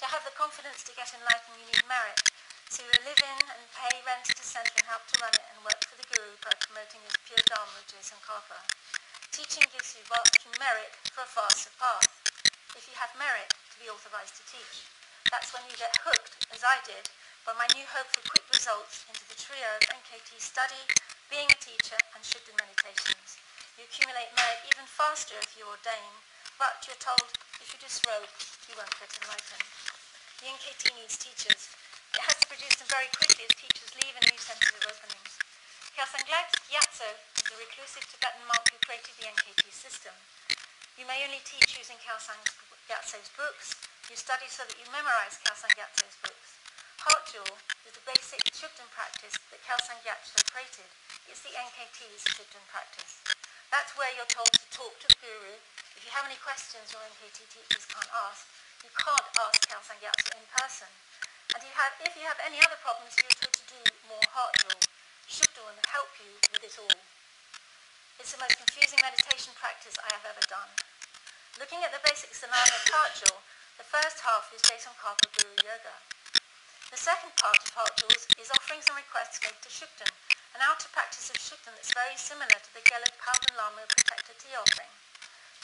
To have the confidence to get enlightened, you need merit. So you live in and pay rent at a centre and help to run it and work for the Guru by promoting his pure Dharma with Jason Karpa. Teaching gives you merit for a faster path. If you have merit to be authorised to teach, that's when you get hooked, as I did, by my new hope for quick results into the trio of NKT study, being a teacher and Shugden meditations. You accumulate merit even faster if you ordain, but you're told if you disrobe, you won't get enlightened. The NKT needs teachers. It has to produce them very quickly as teachers leave and new centres are opening. Kelsang Gyatso is a reclusive Tibetan monk who created the NKT system. You may only teach using Kelsang Gyatso's books. You study so that you memorize Kelsang Gyatso's books. Heart Jewel is the basic Shugden practice that Kelsang Gyatso created. It's the NKT's Shugden practice. That's where you're told to talk to the Guru. If you have any questions your NKT teachers can't ask, you can't ask Kelsang Gyatso in person. And if you have any other problems, you're told to do more Heart Jewel. Shugden will help you with it all. It's the most confusing meditation practice I have ever done. Looking at the basic scenario of Heart Jewel, the first half is based on Karpa Guru Yoga. The second part of Heart Jewels is offerings and requests made to Shugden, an outer practice of Shugden that's very similar to the Gelug Palden Lama Protector Tea offering.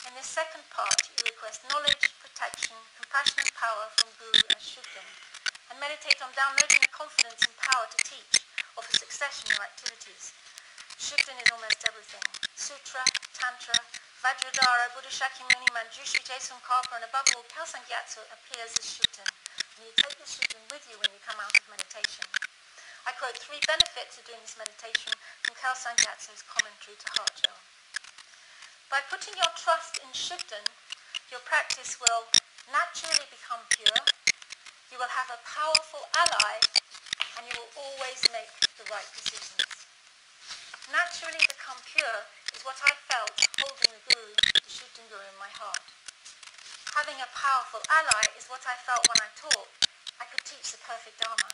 In this second part, you request knowledge, protection, compassion and power from Guru as Shugden, and meditate on downloading the confidence and power to teach or for success in your activities. Shugden is almost everything. Sutra, Tantra, Vajradhara, Buddha Shakyamuni, Manjushri, Jason Karpa, and above all, Kelsang Gyatso appears as Shugden, and you take the Shugden with you when you come out of meditation. I quote 3 benefits of doing this meditation from Kelsang Gyatso's commentary to Heart Jewel. By putting your trust in Shugden, your practice will naturally become pure, you will have a powerful ally, and you will always make the right decisions. Naturally become pure is what I felt holding the Guru, the Shugden Guru, in my heart. Having a powerful ally is what I felt when I taught. I could teach the perfect Dharma.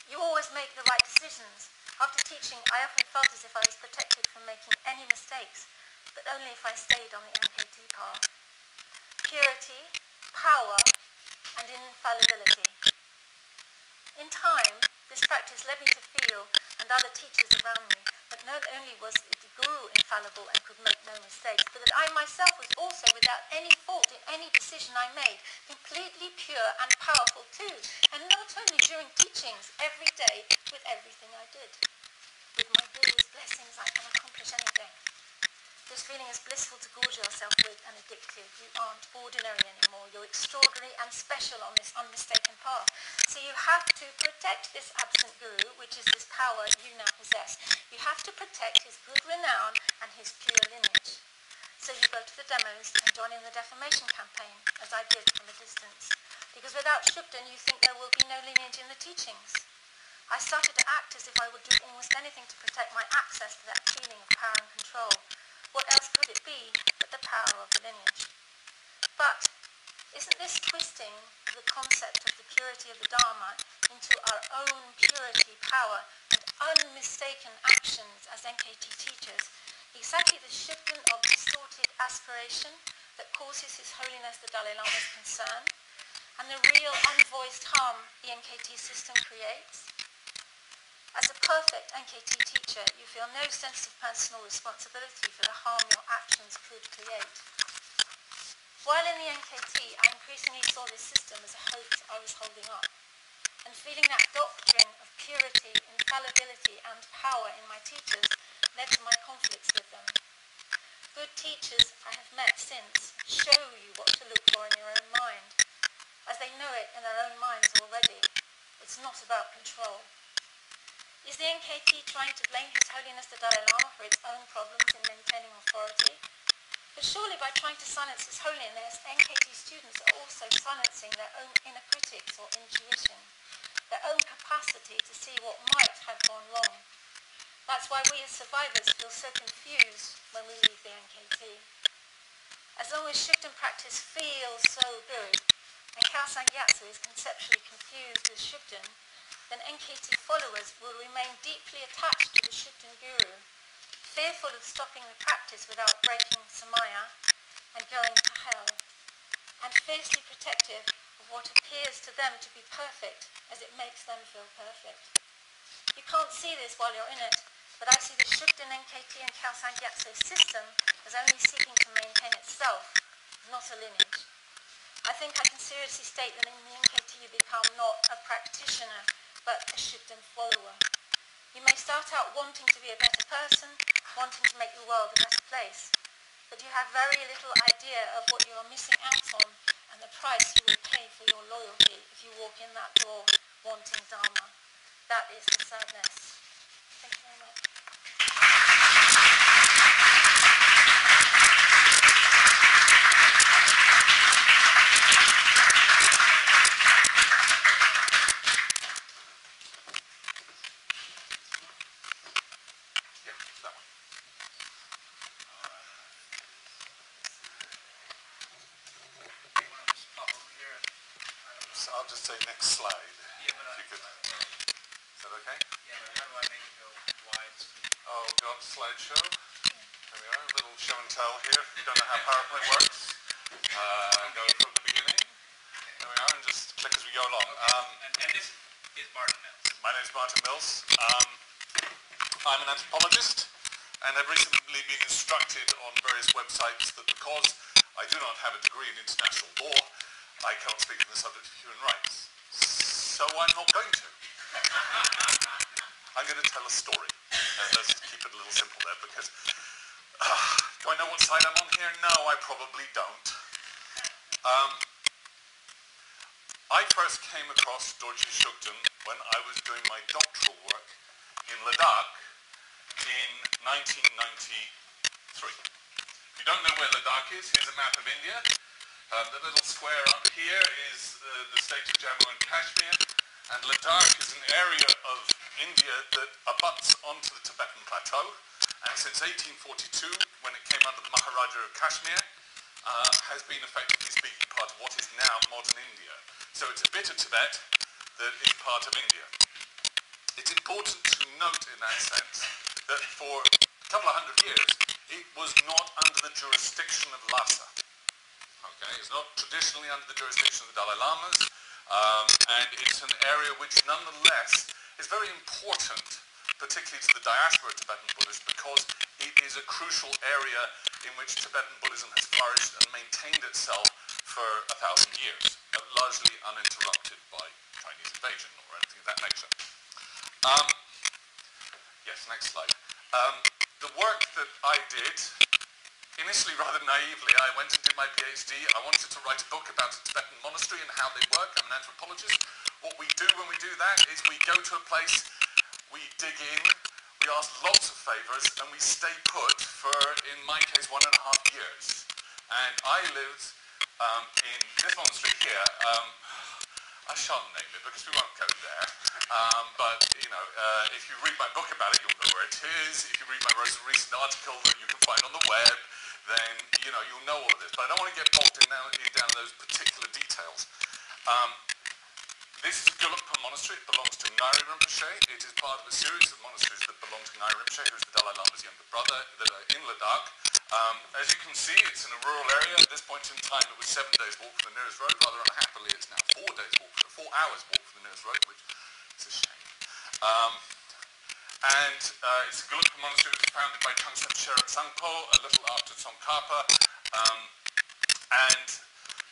You always make the right decisions. After teaching, I often felt as if I was protected from making any mistakes, but only if I stayed on the NKT path. Purity, power, and infallibility. In time, this practice led me to feel, and other teachers around me, that not only was the Guru infallible and could make no mistakes, but that I myself was also, without any fault in any decision I made, completely pure and powerful too, and not only during teachings, every day, with everything I did. With my Guru's blessings, I can accomplish anything. This feeling is blissful to gorge yourself with and addictive. You aren't ordinary anymore. You're extraordinary and special on this unmistaken path. So you have to protect this absent Guru, which is this power you now possess. You have to protect his good renown and his pure lineage. So you go to the demos and join in the defamation campaign, as I did from a distance. Because without Shugden, you think there will be no lineage in the teachings. I started to act as if I would do almost anything to protect my access to that feeling of power and control. What else could it be but the power of the lineage? But isn't this twisting the concept of the purity of the Dharma into our own purity, power, and unmistaken actions as NKT teachers, exactly the Shugden of distorted aspiration that causes His Holiness the Dalai Lama's concern, and the real unvoiced harm the NKT system creates? As a perfect NKT teacher, you feel no sense of personal responsibility for the harm your actions could create. While in the NKT, I increasingly saw this system as a hoax I was holding up, and feeling that doctrine of purity, infallibility, and power in my teachers led to my conflicts with them. Good teachers I have met since show you what to look for in your own mind, as they know it in their own minds already. It's not about control. Is the NKT trying to blame His Holiness the Dalai Lama for its own problems in maintaining authority? But surely by trying to silence His Holiness, NKT students are also silencing their own inner critics or intuition, their own capacity to see what might have gone wrong. That's why we as survivors feel so confused when we leave the NKT. As long as Shugden practice feels so good, and Khalsa Gyatso is conceptually confused with Shugden, then NKT followers will remain deeply attached to the Shugden Guru, fearful of stopping the practice without breaking Samaya and going to hell, and fiercely protective of what appears to them to be perfect as it makes them feel perfect. You can't see this while you're in it, but I see the Shugden NKT and Khalsa Gyatso system as only seeking to maintain itself, not a lineage. I think I can seriously state that in the NKT you become not a practitioner, but a Shugden follower. You may start out wanting to be a better person, wanting to make the world a better place, but you have very little idea of what you are missing out on and the price you will pay for your loyalty if you walk in that door wanting Dharma. That is the sadness. Thank you very much. So I'll just say next slide. If you could. Is that okay? Yeah, but how do I make it go widescreen? Oh, got slideshow. There we are, a little show and tell here. If you don't know how PowerPoint works, go from the beginning. There we are, and just click as we go along. And this is Martin Mills. My name is Martin Mills. I'm an anthropologist, and I've recently been instructed on various websites that because I do not have a degree in international law, I cannot speak on the subject of human rights. So I'm not going to. I'm going to tell a story. And let's keep it a little simple there, because do I know what side I'm on here? No, I probably don't. I first came across Dorje Shugden when I was doing my doctoral work in Ladakh in 1993. If you don't know where Ladakh is, here's a map of India. The little square up here is the state of Jammu and Kashmir, and Ladakh is an area of India that abuts onto the Tibetan plateau, and since 1842, when it came under the Maharaja of Kashmir, has been effectively speaking part of what is now modern India. So it's a bit of Tibet that is part of India. It's important to note in that sense that for a couple of hundred years, it was not under the jurisdiction of Lhasa. Okay, it's not traditionally under the jurisdiction of the Dalai Lamas, and it's an area which nonetheless is very important, particularly to the diaspora of Tibetan Buddhists, because it is a crucial area in which Tibetan Buddhism has flourished and maintained itself for 1,000 years, largely uninterrupted by Chinese invasion or anything of that nature. Yes, next slide. The work that I did, initially rather naively, I went and did my PhD. I wanted to write a book about a Tibetan monastery and how they work. I'm an anthropologist. What we do when we do that is we go to a place, we dig in, we ask lots of favours, and we stay put for, in my case, 1.5 years. And I lived in this monastery here. I shan't name it because we won't go there. But, you know, if you read my book about it, you'll know where it is. If you read my recent article that you can find on the web, then, you know, you'll know all of this. But I don't want to get bogged down those particular details. This is a Gelugpa monastery. It belongs to Ngari Rinpoche. It is part of a series of monasteries that belong to Ngari Rinpoche, who's the Dalai Lama's younger brother, that are in Ladakh. As you can see, it's in a rural area. At this point in time, it was 7 days walk from the nearest road. Rather unhappily, it's now 4 days walk, 4 hours walk from the nearest road, which is a shame. It's a Gelugpa monastery. It was founded by Tangsen Sherat Sangpo a little after Tsongkhapa, and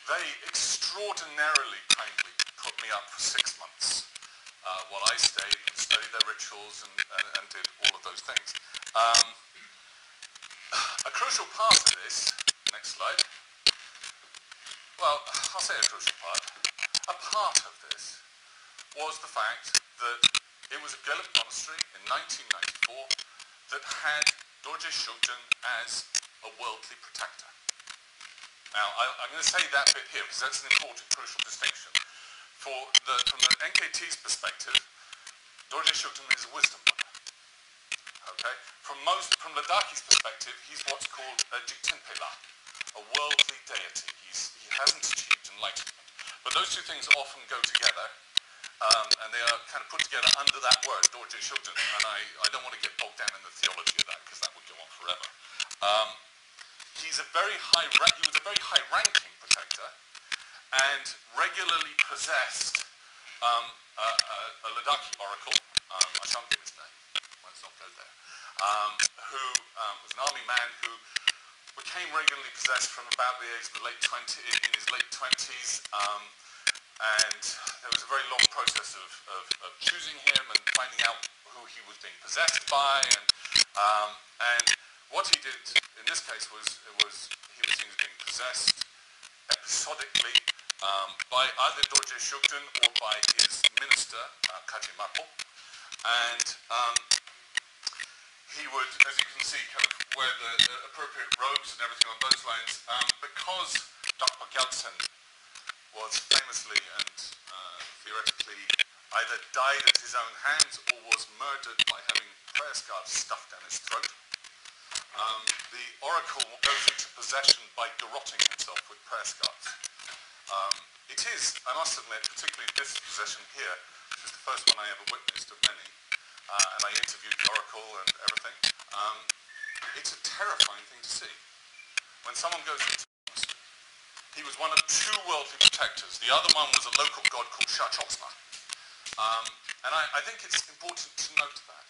they extraordinarily kindly put me up for 6 months while I stayed and studied their rituals and did all of those things. A crucial part of this, next slide, well, I'll say a crucial part. A part of this was the fact that it was a Gelugpa monastery in 1994 that had Dorje Shugden as a worldly protector. Now, I'm going to say that bit here because that's an important, crucial distinction. From the NKT's perspective, Dorje Shugden is a wisdom Buddha. Okay? From Ladaki's perspective, he's what's called a Jigtenpela, a worldly deity. He hasn't achieved enlightenment. But those two things often go together, and they are kind of put together under that word, Dorje Shugden. And I don't want to get bogged down in the theology of that because that would go on forever. He was a very high-ranking protector and regularly possessed a Ladakhi oracle, I shan't give his name, let's not go there, who was an army man who became regularly possessed from about the age of in his late 20s, and there was a very long process of choosing him and finding out who he was being possessed by, and what he did in this case was he was seen as being possessed episodically by either Dorje Shugden or by his minister, Kaji Mapo, and he would, as you can see, kind of wear the appropriate robes and everything on those lines, because Dr. Gyaltsen was famously and theoretically either died at his own hands or was murdered by having prayer scarves stuffed down his throat. The oracle goes into possession by garrotting himself with prayer scarves. It is, I must admit, particularly this possession here, which is the first one I ever witnessed of many, and I interviewed the oracle and everything. It's a terrifying thing to see. When someone goes into he was one of 2 worldly protectors. The other one was a local god called Shachoksma. And I think it's important to note that.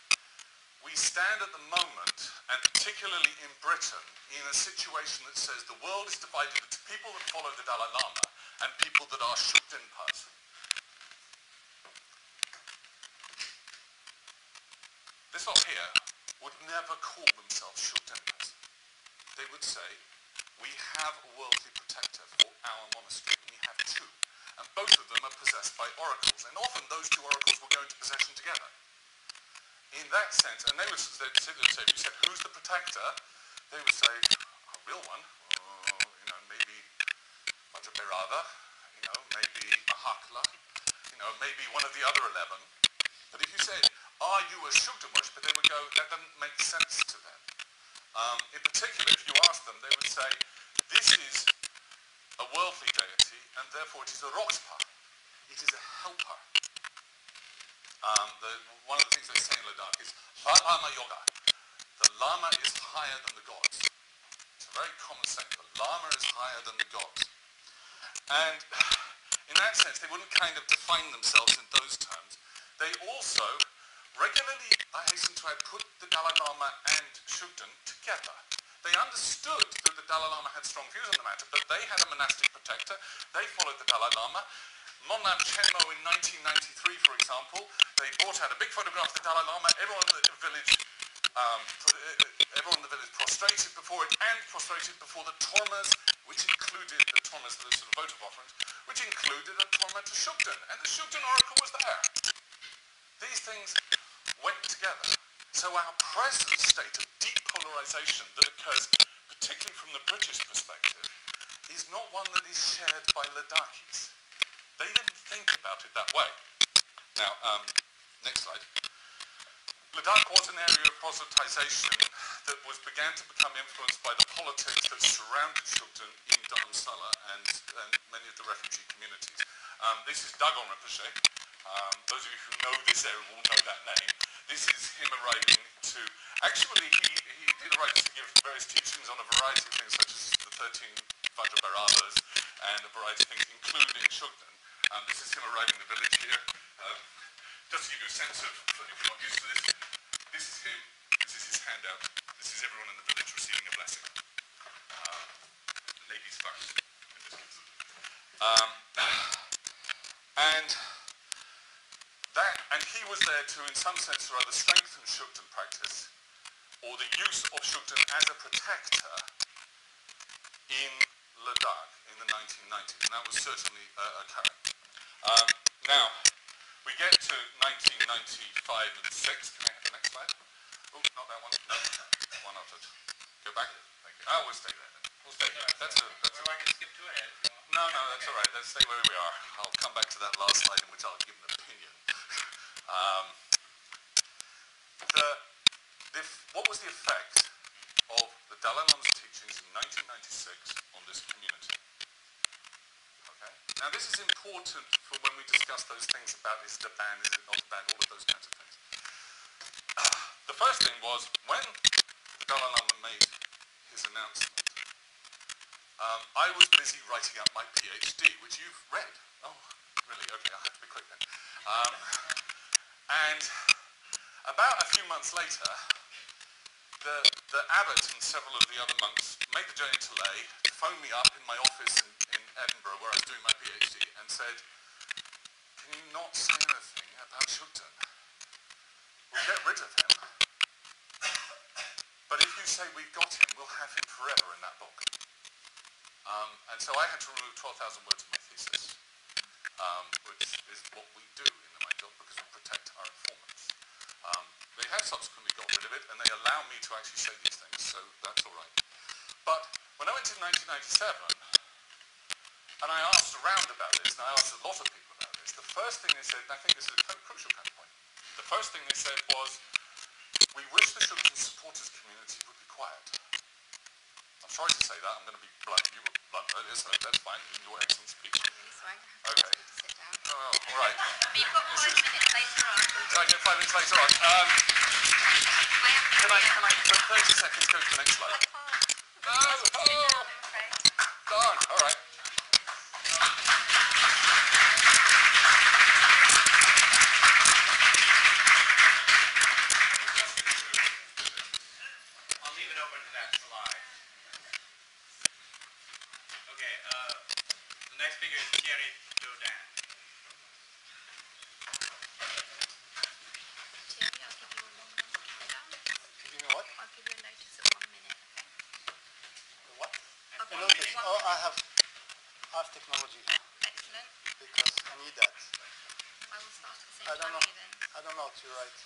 We stand at the moment, and particularly in Britain, in a situation that says the world is divided into people that follow the Dalai Lama and people that are Shugdenpas. This lot here would never call themselves Shugdenpas. They would say, we have a worldly protector for our monastery, and we have 2. And both of them are possessed by oracles, and often those 2 oracles will go into possession together. In that sense, and they'd say, if you said, who's the protector? They would say, a real one, maybe Vajraparada, maybe Mahakala, maybe one of the other 11. But if you said, are you a Shugden worshipper? They would go, that doesn't make sense to them. In particular, if you ask them, they would say, this is a worldly deity, and therefore it is a rokspa. It is a helper. One of the things they say in Ladakh is Lama Yoga. The Lama is higher than the gods. It's a very common saying. The Lama is higher than the gods. And in that sense, they wouldn't kind of define themselves in those terms. They also regularly, I hasten to add, put the Dalai Lama and Shugden together. They understood that the Dalai Lama had strong views on the matter, but they had a monastic protector. They followed the Dalai Lama. Monlam Chenmo in 1993, for example, they brought out a big photograph of the Dalai Lama. Everyone in the village prostrated before it, and prostrated before the tormas, which included the tormas, the sort of votive offerings, which included a torma to Shugden, and the Shugden oracle was there. These things went together. So our present state of deep polarization that occurs, particularly from the British perspective, is not one that is shared by Ladakhis. They didn't think about it that way. Now, next slide. Ladakh was an area of proselytization that began to become influenced by the politics that surrounded Shugden in Dharamsala and many of the refugee communities. This is Dagon Rinpoche. Those of you who know this area will know that name. This is him arriving to... Actually, he did arrive to give various teachings on a variety of things, such as the 13 Vajraparavas and a variety of things, including Shugden. This is him arriving in the village here. Just to give you a sense of, if you're not used to this, this is him, this is his handout, this is everyone in the village receiving a blessing. Ladies first, in this case. And he was there to, in some sense or other, strengthen Shugden practice, or the use of Shugden as a protector in Ladakh in the 1990s, and that was certainly occurring. Now, we get to 1995 and 6. Can I have the next slide? Oh, not that one. No, one not it. Go back. Thank you. Oh, we'll stay there then. We'll stay here. That's a... Or I can skip to ahead. No, that's all right. Let's stay where we are. I'll come back to that last slide in which I'll give an opinion. What was the effect of the Dalai Lama's teachings in 1996 on this community? Okay. Now this is important for when we discuss those things about is it a ban, is it not a ban, all of those kinds of things. The first thing was when the Dalai Lama made his announcement, I was busy writing up my PhD, which you've read. Oh, really? Okay, I'll have to be quick then. And about a few months later, the abbot and several of the other monks made the journey to Leh to phone me up in my office in Edinburgh where I was doing my PhD and said, can you not say anything about Shugden? We'll get rid of him. But if you say we've got him, we'll have him forever in that book. And so I had to remove 12,000 words of my thesis, which is what we do in my job because we protect our informants. They have subsequently got rid of it, and they allow me to actually say these things, so that's all right. But when I went to 1997, and I asked around about this, and I asked a lot of people about this, the first thing they said, and I think this is a crucial kind of point, the first thing they said was, we wish the Shugden supporters community would be quiet. I'm sorry to say that, I'm going to be blunt. You were blunt earlier, so that's fine, in your excellent speech. Okay. Oh, all right. But you've got 5 minutes later on. Can I get 5 minutes later on? Can I, for 30 seconds, go to the next slide? Darn, all right. I'll leave it open to that slide. Okay, the next speaker is Thierry Dorje. Thierry, I'll give you a 1 minute countdown. Give me what? I'll give you a notice at 1 minute, okay? What? I'll A give notice. you 1 Oh, minute. I have technology Excellent. because I need that. I will start at the same I don't time know. you then. I don't know how to write.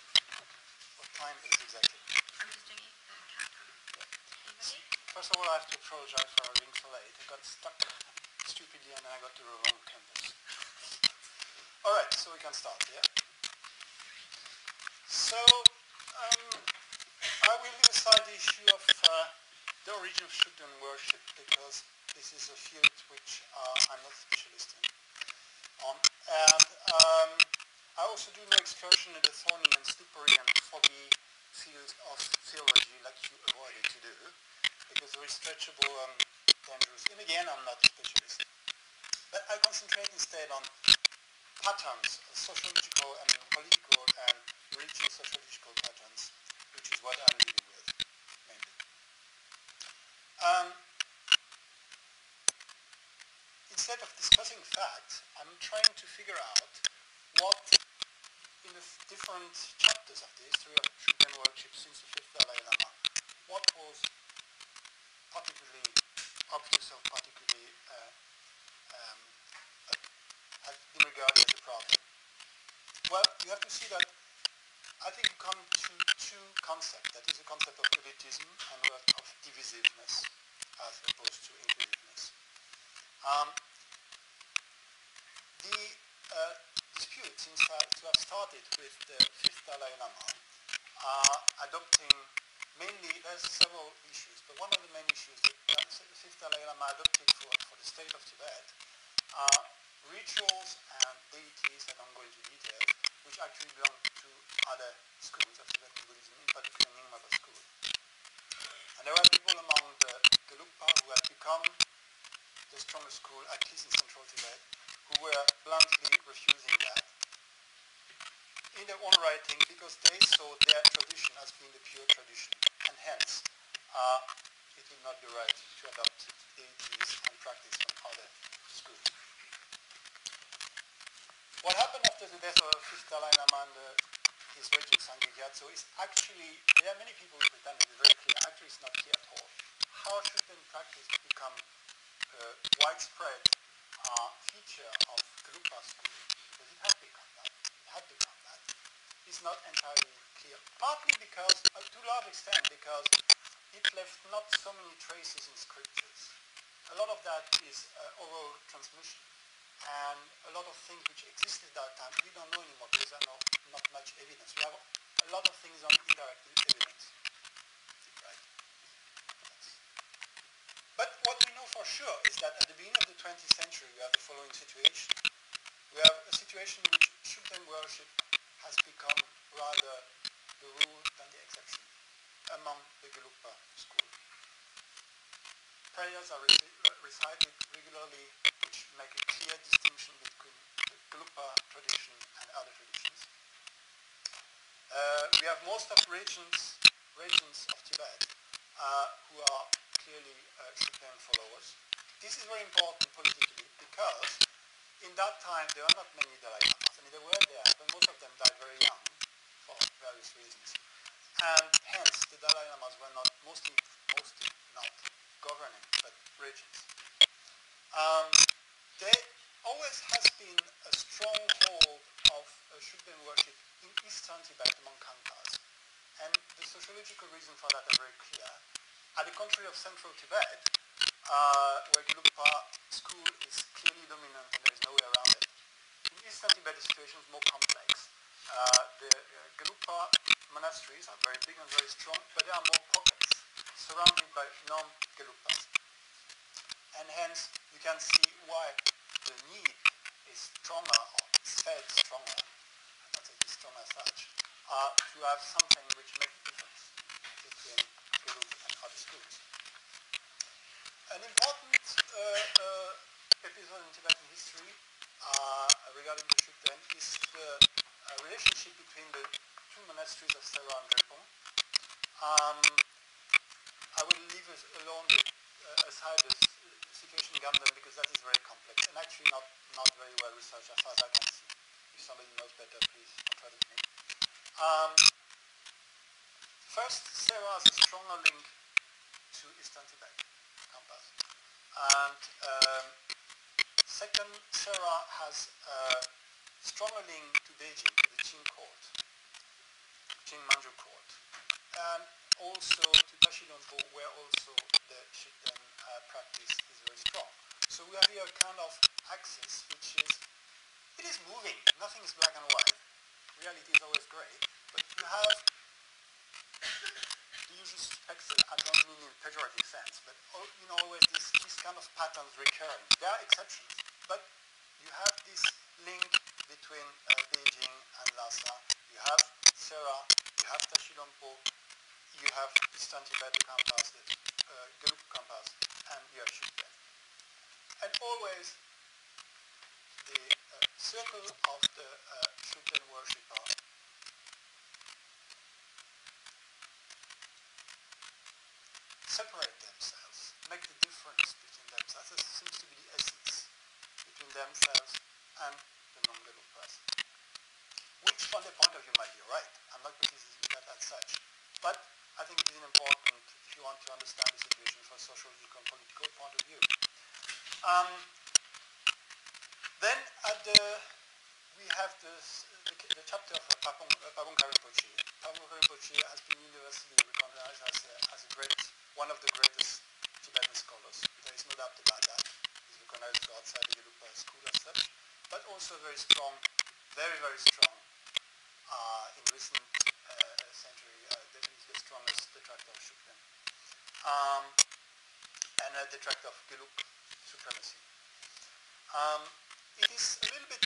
What time is exactly? I'm just doing the countdown. Are you ready? First of all, I have to apologize for being so late. I got stuck stupidly and I got to the wrong campus. All right, so we can start, yeah? So, I will leave aside the issue of the origin of Shugden worship because this is a field which I'm not a specialist in. And I also do no excursion in the thorny and slippery and foggy field of theology like you avoided to do, because there is stretchable and dangerous. And again, I'm not a specialist. But I concentrate instead on patterns, sociological and political and religious sociological patterns, which is what I'm dealing with, mainly. Instead of discussing facts, I'm trying to figure out what, in the different chapters of the history of Shugden worship since the 5th Dalai Lama, what was particularly obvious or particularly has been regarded as a problem. Well, you have to see that I think you come to two concepts. That is a concept of elitism and of divisiveness as opposed to inclusiveness. The dispute seems to have started with the 5th Dalai Lama adopting mainly, there's several issues, but one of the main issues that the 5th Dalai Lama adopted for the state of Tibet rituals and deities, I don't go into details, which actually belong to other schools of Tibetan Buddhism, in particular Nyingma school. And there were people among the Gelugpa who had become the strongest school, at least in central Tibet, who were bluntly refusing that in their own writing because they saw their tradition as being the pure tradition, and hence it would not be right to adopt deities and practice from other schools. What happened after the death of the fifth Dalai Lama and his regent Sangye Gyatso is actually, there are many people who pretend it is very clear, actually it's not clear at all. How should then practice become a widespread feature of Gelugpa school? Because it had become that. It had become that. It's not entirely clear. Partly because, to a large extent, because it left not so many traces in scriptures. A lot of that is oral transmission. And a lot of things which existed at that time, we don't know anymore because there are not much evidence. We have a lot of things on indirect evidence. Right? But what we know for sure is that at the beginning of the 20th century, we have the following situation. We have a situation in which Shugden worship has become rather the rule than the exception among the Gelugpa school. Prayers are recited regularly, which make a clear distinction between the Gelugpa tradition and other traditions. We have most of regions of Tibet who are clearly Shugden followers. This is very important politically because in that time there are not many Dalai Lamas. I mean, there were there, but most of them died very young for various reasons. And hence, the Dalai Lamas were not mostly not governing, but regents. There always has been a stronghold of Shugden worship in eastern Tibet among Khanpas. And the sociological reasons for that are very clear. At the contrary of central Tibet, where Gelugpa school is clearly dominant and there is no way around it, in eastern Tibet the situation is more complex. The Gelugpa monasteries are very big and very strong, but there are more pockets surrounded by non-Gelugpas. And hence, you can see why the need is stronger, or is felt stronger, not that it's strong as such, to have something which makes a difference between Gelug and other schools. An important episode in Tibetan history regarding the Shugden is the relationship between the two monasteries of Sera and Drepung. I will leave aside the situation in Gamden because that is very complex and actually not very well researched as far as I can see. If somebody knows better, please contradict me. First, Sera has a stronger link to Eastern Tibet, Khampas. And second, Sera has a stronger link to Beijing, to the Qing court, Qing Manchu court. And also to Tashilompo, where also the Shugden practice is very strong. So we have here a kind of axis which it is moving. Nothing is black and white. Reality is always grey. But you have the usual suspects, I don't mean in a pejorative sense, but always these kind of patterns recurring. There are exceptions, but you have this link between Beijing and Lhasa. You have Sera, you have Tashilompo, you have Eastern Tibet Khampas, the Gelug Khampas, and you have Shugden. And always the circle of the Shugden worshipper separate themselves, make the difference between themselves. This seems to be the essence between themselves and the non-Gelugpas. Which from the point of view might be right. I'm not criticizing that as such. But I think it is important if you want to understand the situation from a sociological and political point of view. Then we have the chapter of Pabongka Rinpoche. Pabongka Rinpoche has been universally recognized as one of the greatest Tibetan scholars. There is no doubt about that. He's recognized outside the Gelugpa school as such, but also very strong, very, very strong in recent century, definitely the strongest detractor of Shugden, and a detractor of Gelug supremacy. it is a little bit,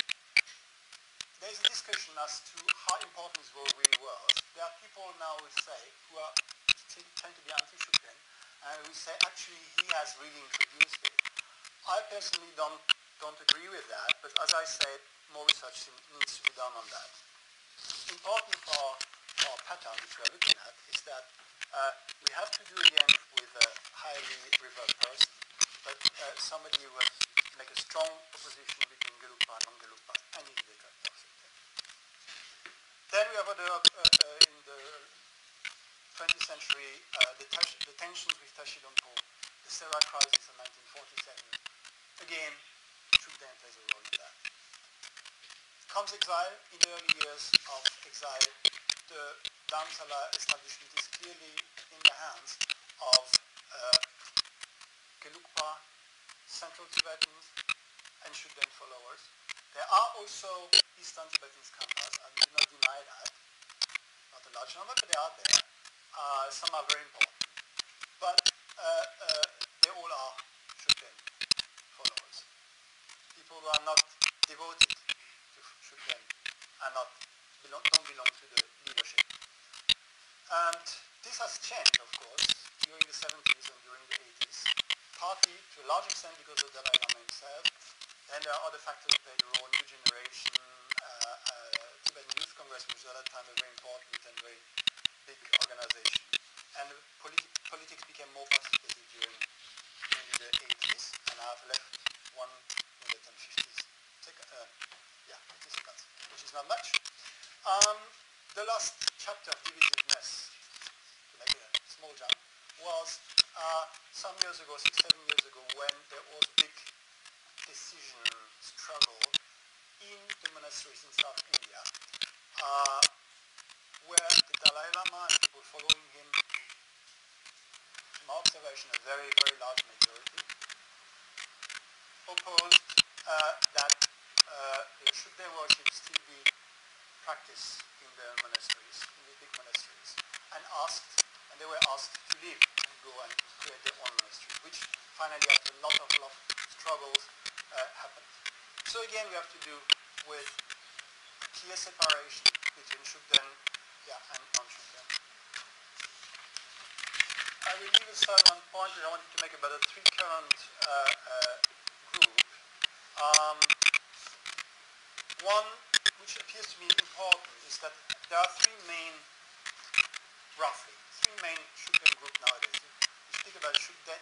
there is a discussion as to how important his role really was. There are people now who say, who are still tend to be anti-Shugden, and who say actually he has really introduced it. I personally don't agree with that, but as I said, more research needs to be done on that. Important for our pattern which we are looking at is that we have to do again with a highly revered person, but somebody who has make a strong opposition between Gelugpa and non-Gelugpa, and is a detractor of Shugden. Then we have in the 20th century the tensions with Tashilompo, the Serra crisis in 1947. Again, Shugden plays a role in that. Comes exile. In the early years of exile, the Dharamsala establishment is clearly in the hands of Gelugpa, Central Tibetans, and Shugden followers. There are also Eastern Tibetans Khampas, I do not deny that. Not a large number, but they are there. Some are very important. But they all are Shugden followers. People who are not devoted to Shugden don't belong to the leadership. And this has changed, of course, during the 70s and during the 80s, partly to a large extent because of Dalai Lama himself. And there are other factors that played a role, new generation, Tibetan Youth Congress, which was at that time a very important and very big organization. And politics became more participative during mainly the 80s, and I've left 1 minute and 50 seconds, which is not much. The last chapter of divisiveness, to make a small jump, was some years ago, 6-7 years ago, when there was a big decision struggle in the monasteries in South India, where the Dalai Lama and people following him, to my observation, a very, very large majority, opposed that Shugden worship still be practiced in the monasteries, in the big monasteries, and they were asked to leave and go and create their own monastery, which finally, after a lot of struggles, happened. So again, we have to do with clear separation between Shugden and non-Shugden. I will leave aside one point that I wanted to make about the three current group. One which appears to me important is that there are three main Shugden groups nowadays. We speak about Shugden,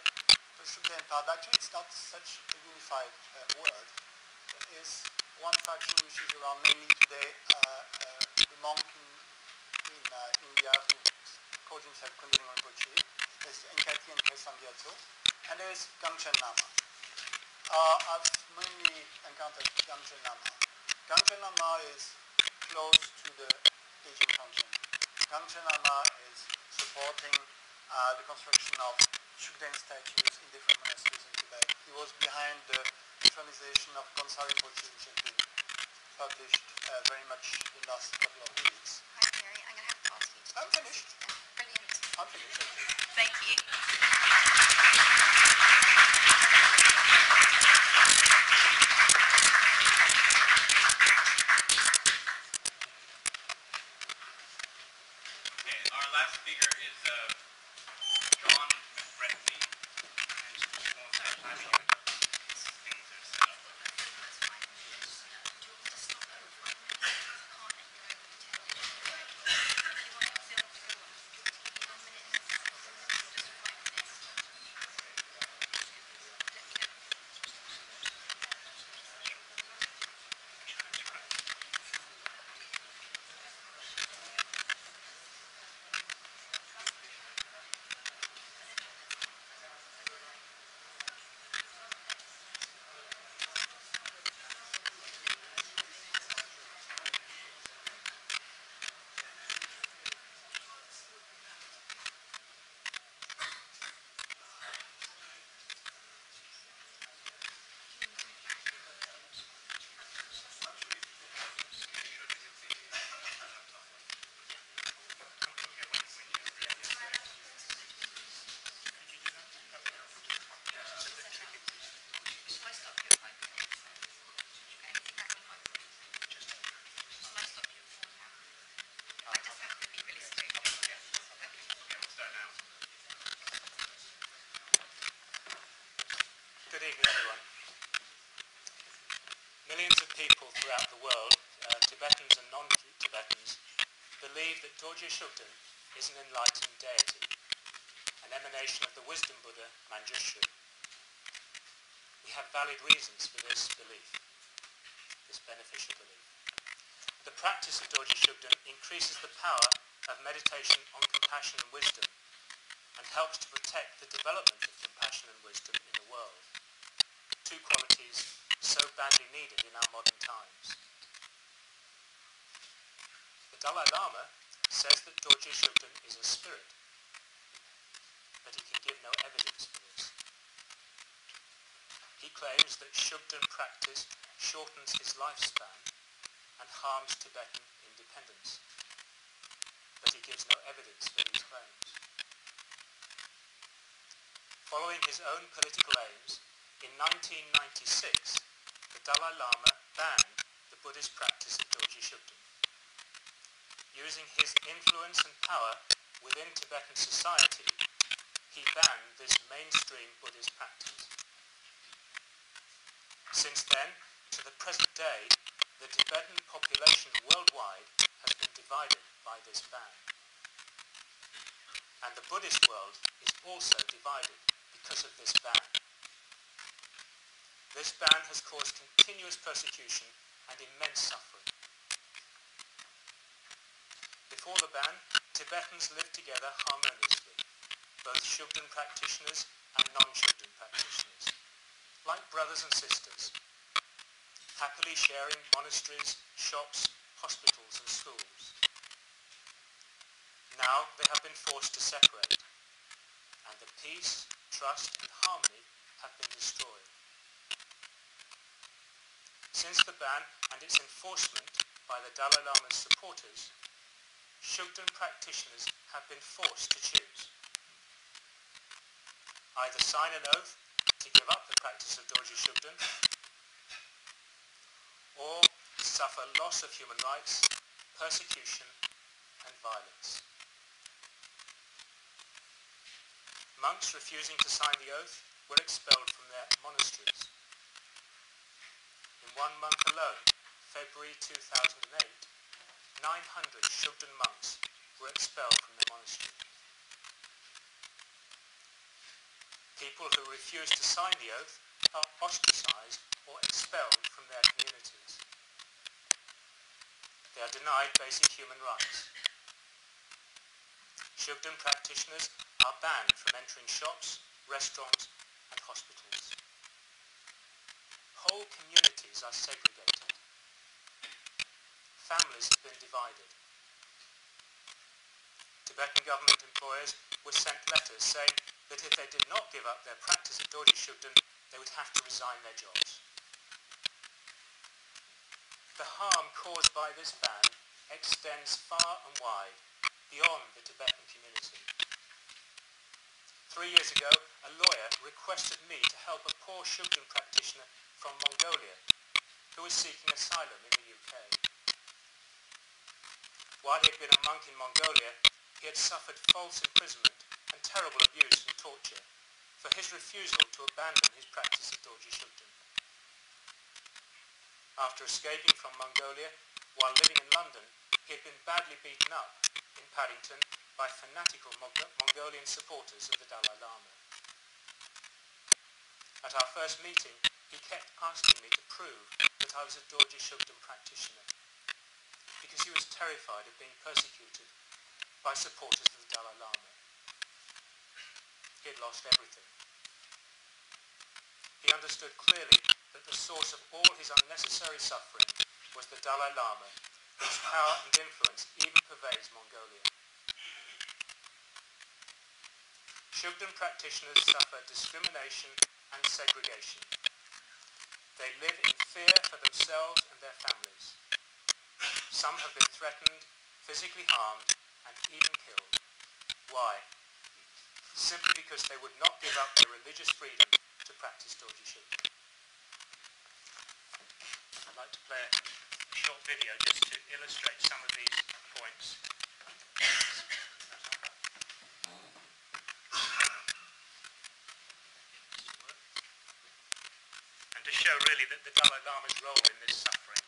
but actually it's not such a unified word. There is one faction which is around mainly today, the monk in India who calls himself Kundalini Rinpoche. There's Nkati and Khesan Gyatso, and there is Gangchen Lama. I've mainly encountered Gangchen Lama. Gangchen Lama is close to the Beijing Tongchen. Gangchen Lama is supporting the construction of Shugden statues in different monasteries in Tibet. He was behind the internalization of Gonsari Rinpoche, which has been published very much in the last couple of weeks. Hi, Mary. I'm going to have to ask you to I'm finished. Brilliant. I'm finished. Thank you. Okay, our last speaker is John McBretney, and we won't start timing you until these things are set up. world, Tibetans and non-Tibetans, believe that Dorje Shugden is an enlightened deity, an emanation of the wisdom Buddha Manjushri. We have valid reasons for this belief, this beneficial belief. The practice of Dorje Shugden increases the power of meditation on compassion and wisdom and helps to protect the development of compassion and wisdom in the world, two qualities so badly needed in our modern times. The Dalai Lama says that Dorje Shugden is a spirit, but he can give no evidence for this. He claims that Shugden practice shortens his lifespan and harms Tibetan independence, but he gives no evidence for these claims. Following his own political aims, in 1996, the Dalai Lama banned the Buddhist practice of Dorje Shugden. Using his influence and power within Tibetan society, he banned this mainstream Buddhist practice. Since then, to the present day, the Tibetan population worldwide has been divided by this ban. And the Buddhist world is also divided because of this ban. This ban has caused continuous persecution and immense suffering. Before the ban, Tibetans lived together harmoniously, both Shugden practitioners and non-Shugden practitioners, like brothers and sisters, happily sharing monasteries, shops, hospitals and schools. Now they have been forced to separate, and the peace, trust and harmony have been destroyed. Since the ban and its enforcement by the Dalai Lama's supporters, Shugden practitioners have been forced to choose. Either sign an oath to give up the practice of Dorje Shugden, or suffer loss of human rights, persecution and violence. Monks refusing to sign the oath were expelled from their monasteries. In 1 month alone, February 2008, 900 Shugden monks were expelled from their monastery. People who refuse to sign the oath are ostracized or expelled from their communities. They are denied basic human rights. Shugden practitioners are banned from entering shops, restaurants and hospitals. Whole communities are segregated. Families have been divided. Tibetan government employers were sent letters saying that if they did not give up their practice of Dorje Shugden, they would have to resign their jobs. The harm caused by this ban extends far and wide, beyond the Tibetan community. 3 years ago, a lawyer requested me to help a poor Shugden practitioner from Mongolia who was seeking asylum in the UK. While he had been a monk in Mongolia, he had suffered false imprisonment and terrible abuse and torture for his refusal to abandon his practice of Dorje Shugden. After escaping from Mongolia, while living in London, he had been badly beaten up in Paddington by fanatical Mongolian supporters of the Dalai Lama. At our first meeting, he kept asking me to prove that I was a Dorje Shugden practitioner, because he was terrified of being persecuted by supporters of the Dalai Lama. He had lost everything. He understood clearly that the source of all his unnecessary suffering was the Dalai Lama, whose power and influence even pervades Mongolia. Shugden practitioners suffer discrimination and segregation. They live in fear for themselves and their families. Some have been threatened, physically harmed, and even killed. Why? Simply because they would not give up their religious freedom to practice Dorje Shugden. I'd like to play a short video just to illustrate some of these points. And to show really that the Dalai Lama's role in this suffering.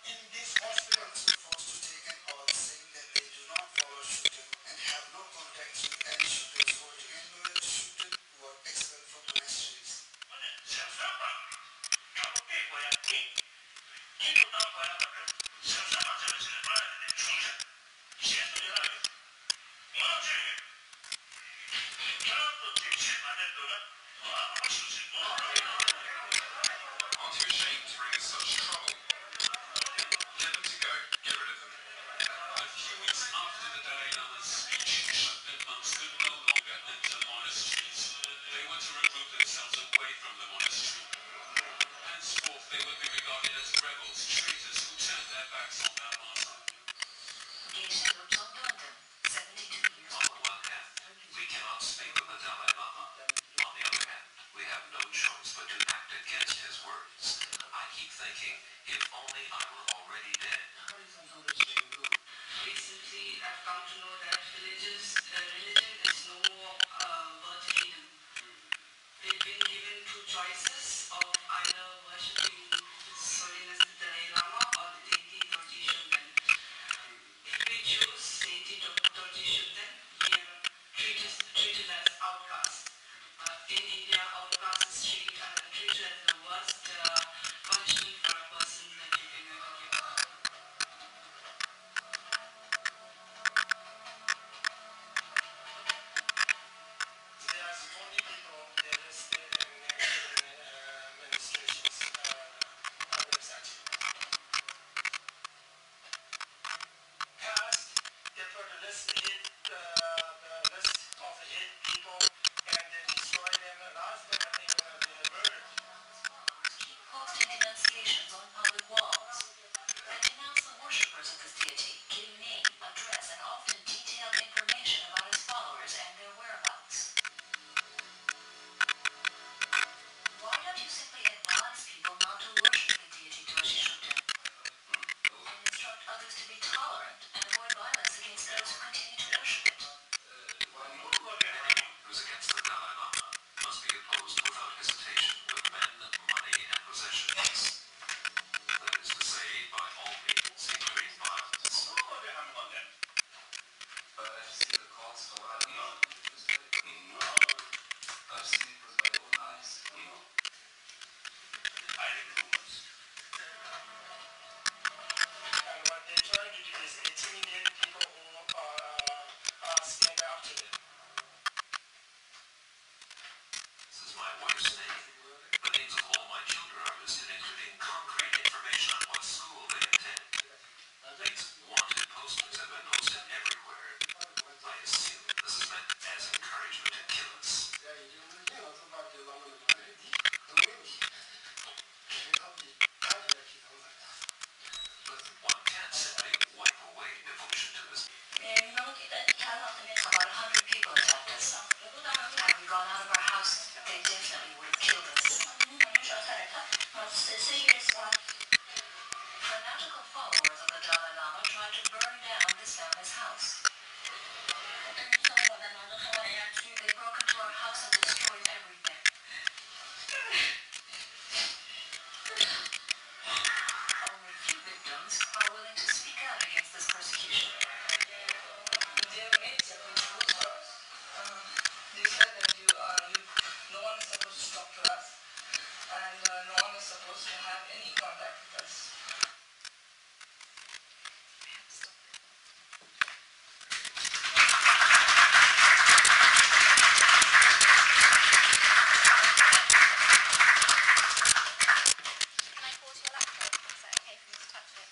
in these hospitals are forced to take an oath saying that they do not follow Shugden and have no contact with any Shugdens who are loyal to Shugden who are expelled from monasteries. Aren't you ashamed to bring us such trouble? Get them to go. Get rid of them. A few weeks after the Dalai Lama's speech, Shugden monks could no longer enter monasteries. They were to remove themselves away from the monastery. Henceforth, they would be regarded as rebels, traitors who turned their backs on their master. On the one hand, we cannot speak of the Dalai Lama. On the other hand, we have no choice but to act against his words. I keep thinking, if only I were already dead. Recently, I've come to know that religion is no more worth freedom. We've been given two choices of either worshipping His Holiness the Dalai Lama or the deity Dorje Shugden. If we choose deity Dorje Shugden, we are treated as outcasts. In India, outcasts is treated as the worst punishment for a person that you can ever give. There are so many people that are still in administrations of research. Past, they put a list of the hit people and they destroy them and ask them if they were murdered. Posting denunciations on public walls. They denounce the worshippers of this deity, giving name, address, and often detailed information about his followers and their whereabouts. Why don't you simply advise people not to worship the deity Dorje Shugden and instruct others to be tolerant and avoid violence against those who continue to worship it? Anyone who's against the Dalai Lama must be opposed without hesitation with men, money, and possessions. That is to say, by all means, including violence. I've seen the calls for Allah. I've seen it with my own eyes. And what they're trying to do is intimidate people who stand up to them. This is my wife's name. The names of all my children are listed, including concrete information on what school they attend. These wanted posters have been posted everywhere. I assume this is meant as encouragement to kill us. But one can't simply wipe away devotion to this. About 100 people attacked us. Had we gone out of our house, they definitely would have killed us. Fanatical followers of the Dalai Lama tried to burn down this family's house. They broke into our house and destroyed everything. Only few victims are willing to speak out against this persecution. They have made separate rules for us. They said that no one is supposed to talk to us and no one is supposed to have any contact with us. Can I pause your laptop? Is that okay for me to touch it?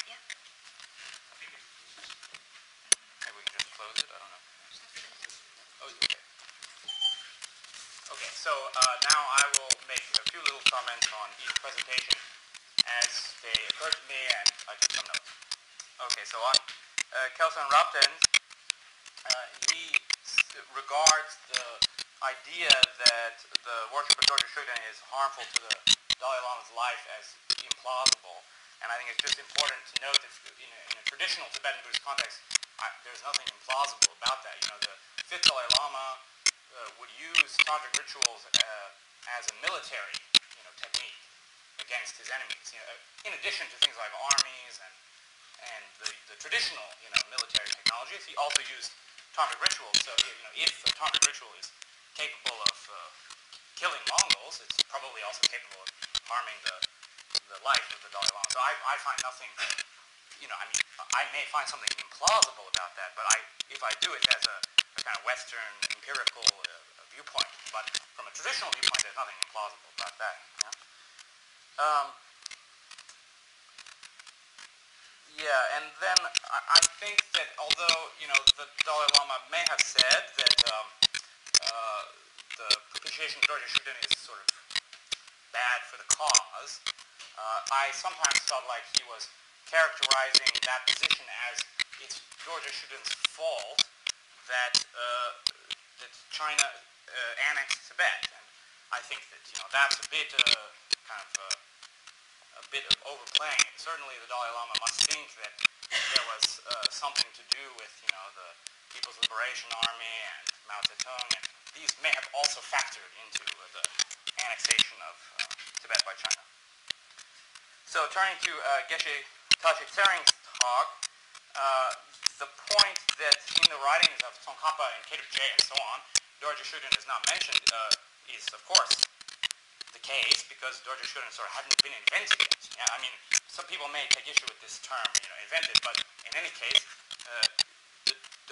Yeah? Maybe we can just close it? I don't know. Oh, okay. Okay, so now I will make a few little comments on each presentation as they occur to me, and I took some notes. Okay, so on Kelson Rapton, he regards the idea that the worship of Dorje Shugden is harmful to the Dalai Lama's life as implausible. And I think it's just important to note that in a traditional Tibetan Buddhist context, there's nothing implausible about that. You know, the fifth Dalai Lama would use tantric rituals as a military, technique. against his enemies. In addition to things like armies and the traditional, military technologies, he also used tantric rituals. So, if a tantric ritual is capable of killing Mongols, it's probably also capable of harming the life of the Dalai Lama. So I find nothing, I may find something implausible about that, but if I do it as a kind of Western empirical viewpoint, but from a traditional viewpoint, there's nothing implausible about that. And then I think that although, the Dalai Lama may have said that the propitiation of Dorje Shugden is sort of bad for the cause, I sometimes felt like he was characterizing that position as it's Dorje Shugden's fault that China annexed Tibet. And I think that, that's a bit a bit of overplaying it. Certainly the Dalai Lama must think that there was something to do with, the People's Liberation Army and Mao Zedong, and these may have also factored into the annexation of Tibet by China. So turning to Geshe Tashi Tsering's talk, the point that in the writings of Tsongkhapa and K.J. and so on, Dorje Shugden is not mentioned is, of course, the case because Dorje Shugden sort of hadn't been invented yet. Some people may take issue with this term, invented, but in any case,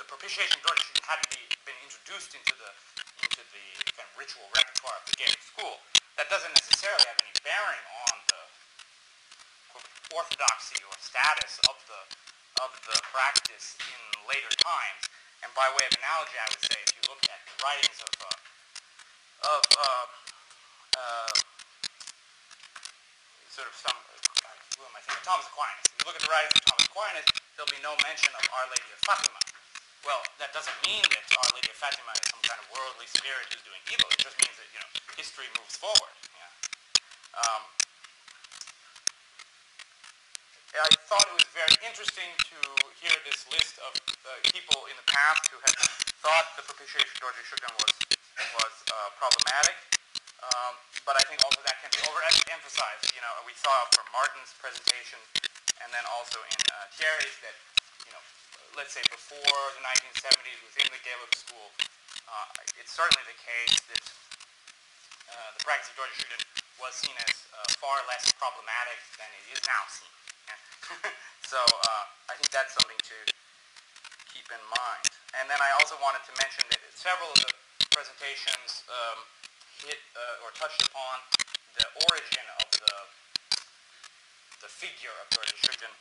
the propitiation of Dorje Shugden hadn't been introduced into the kind of ritual repertoire of the Gaelic school. That doesn't necessarily have any bearing on the orthodoxy or status of the practice in later times. And by way of analogy, I would say if you look at the writings of sort of some, who am I thinking? Thomas Aquinas. If you look at the writings of Thomas Aquinas, there'll be no mention of Our Lady of Fatima. Well, that doesn't mean that Our Lady of Fatima is some kind of worldly spirit who's doing evil. It just means that, history moves forward. I thought it was very interesting to hear this list of people in the past who had thought the propitiation of Dorje Shugden was problematic. But I think also that can be overemphasized. We saw from Martin's presentation and then also in Thierry's that, let's say before the 1970s within the Gaelic school, it's certainly the case that the practice of Dorje Shugden was seen as far less problematic than it is now seen. So I think that's something to keep in mind. And then I also wanted to mention that several of the presentations hit or touched upon the origin of the figure of Dorje Shugden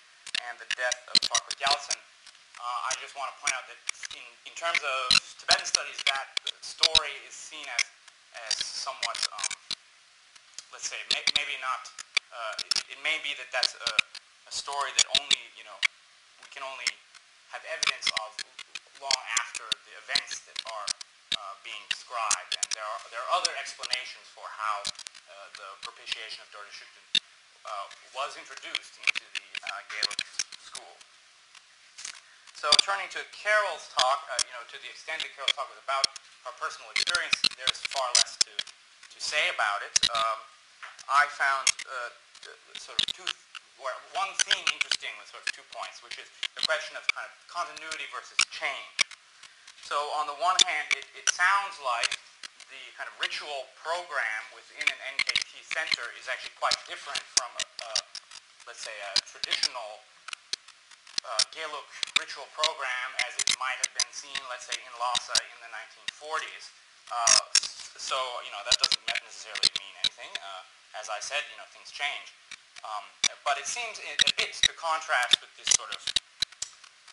and the death of Farquhar Gyaltsen. I just want to point out that in terms of Tibetan studies, that story is seen as somewhat, let's say, maybe not, it may be that that's a story that only, we can only have evidence of long after the events that are being described, and there are other explanations for how the propitiation of Dorje Shugden was introduced into the Gaelic school. So turning to Carol's talk, to the extent that Carol's talk was about her personal experience, there's far less to say about it. I found sort of one theme interesting with sort of 2 points, which is the question of kind of continuity versus change. So on the one hand, it sounds like the kind of ritual program within an NKT center is actually quite different from, let's say, a traditional Gaelic ritual program as it might have been seen, let's say, in Lhasa in the 1940s. So, that doesn't necessarily mean anything. As I said, things change. But it seems a bit to contrast with this sort of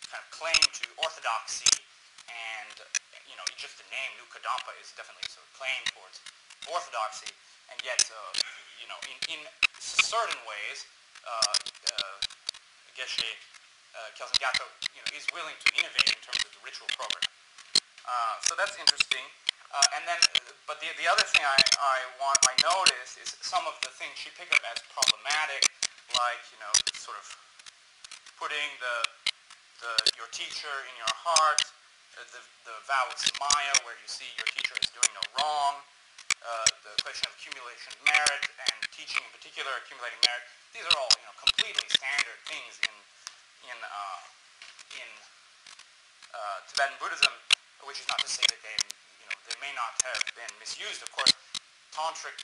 kind of claim to orthodoxy and, just the name New Kadampa is definitely sort of playing towards orthodoxy, and yet, in certain ways, Geshe Kelsang Gyatso, is willing to innovate in terms of the ritual program. So that's interesting. And then, but the other thing I noticed is some of the things she picked up as problematic, like, sort of putting your teacher in your heart, the vow of Samaya, where you see your teacher is doing no wrong, the question of accumulation of merit and teaching in particular, accumulating merit. These are all completely standard things in Tibetan Buddhism, which is not to say that they may not have been misused. Of course, tantric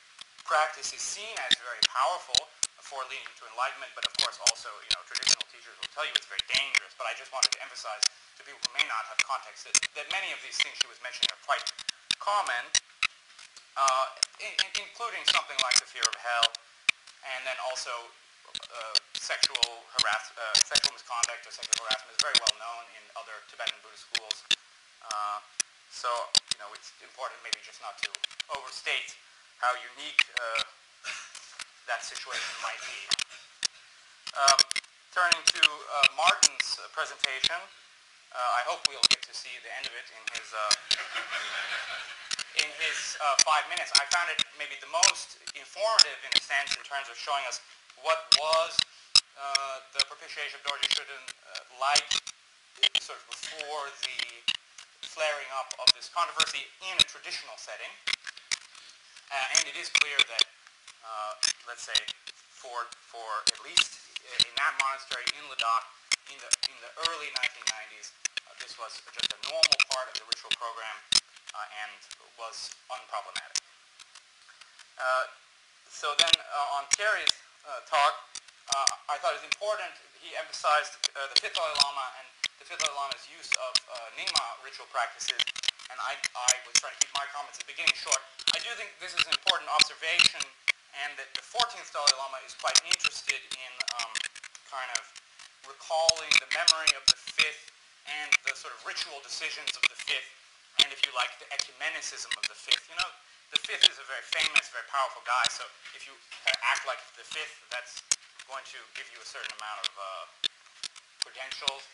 practice is seen as very powerful for leading to enlightenment, but of course also, traditional teachers will tell you it's very dangerous. But I just wanted to emphasize to people who may not have context that many of these things she was mentioning are quite common, including something like the fear of hell, and then also sexual misconduct or sexual harassment is very well known in other Tibetan Buddhist schools. So it's important maybe just not to overstate how unique that situation might be. Turning to Martin's presentation, I hope we'll get to see the end of it in his 5 minutes. I found it maybe the most informative in a sense in terms of showing us what was the propitiation of Dorje Shugden like sort of before the flaring up of this controversy in a traditional setting. And it is clear that, let's say, for at least in that monastery in Ladakh in the early 1990s, this was just a normal part of the ritual program and was unproblematic. So then on Kerry's talk, I thought it was important, he emphasized the Fifth Dalai Lama and the Fifth Dalai Lama's use of Nyingma ritual practices, and I was trying to keep my comments at the beginning short. I do think this is an important observation, and that the 14th Dalai Lama is quite interested in kind of recalling the memory of the Fifth and the sort of ritual decisions of the Fifth, and if you like, the ecumenicism of the Fifth. The Fifth is a very famous, very powerful guy, so if you act like the Fifth, that's going to give you a certain amount of credentials.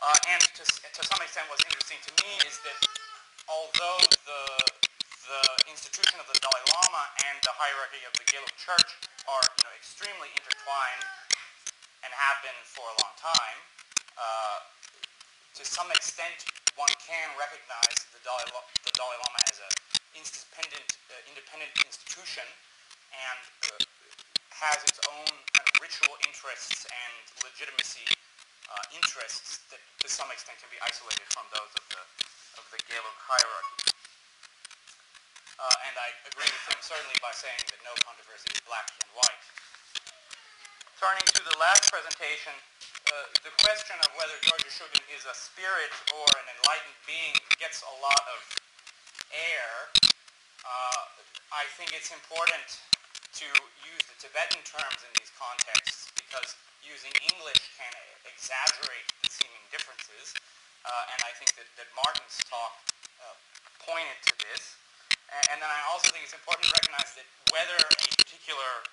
And to some extent, what's interesting to me is that although the institution of the Dalai Lama and the hierarchy of the Gelug Church are extremely intertwined and have been for a long time, to some extent one can recognize the Dalai Lama as an independent institution and has its own kind of ritual interests and legitimacy interests that to some extent can be isolated from those of the Gelug hierarchy. And I agree with him certainly by saying that no controversy is black and white. Turning to the last presentation, the question of whether Dorje Shugden is a spirit or an enlightened being gets a lot of air. I think it's important to use the Tibetan terms in these contexts because using English can exaggerate the seeming differences, and I think that Martin's talk pointed to this. And then I also think it's important to recognize that whether a particular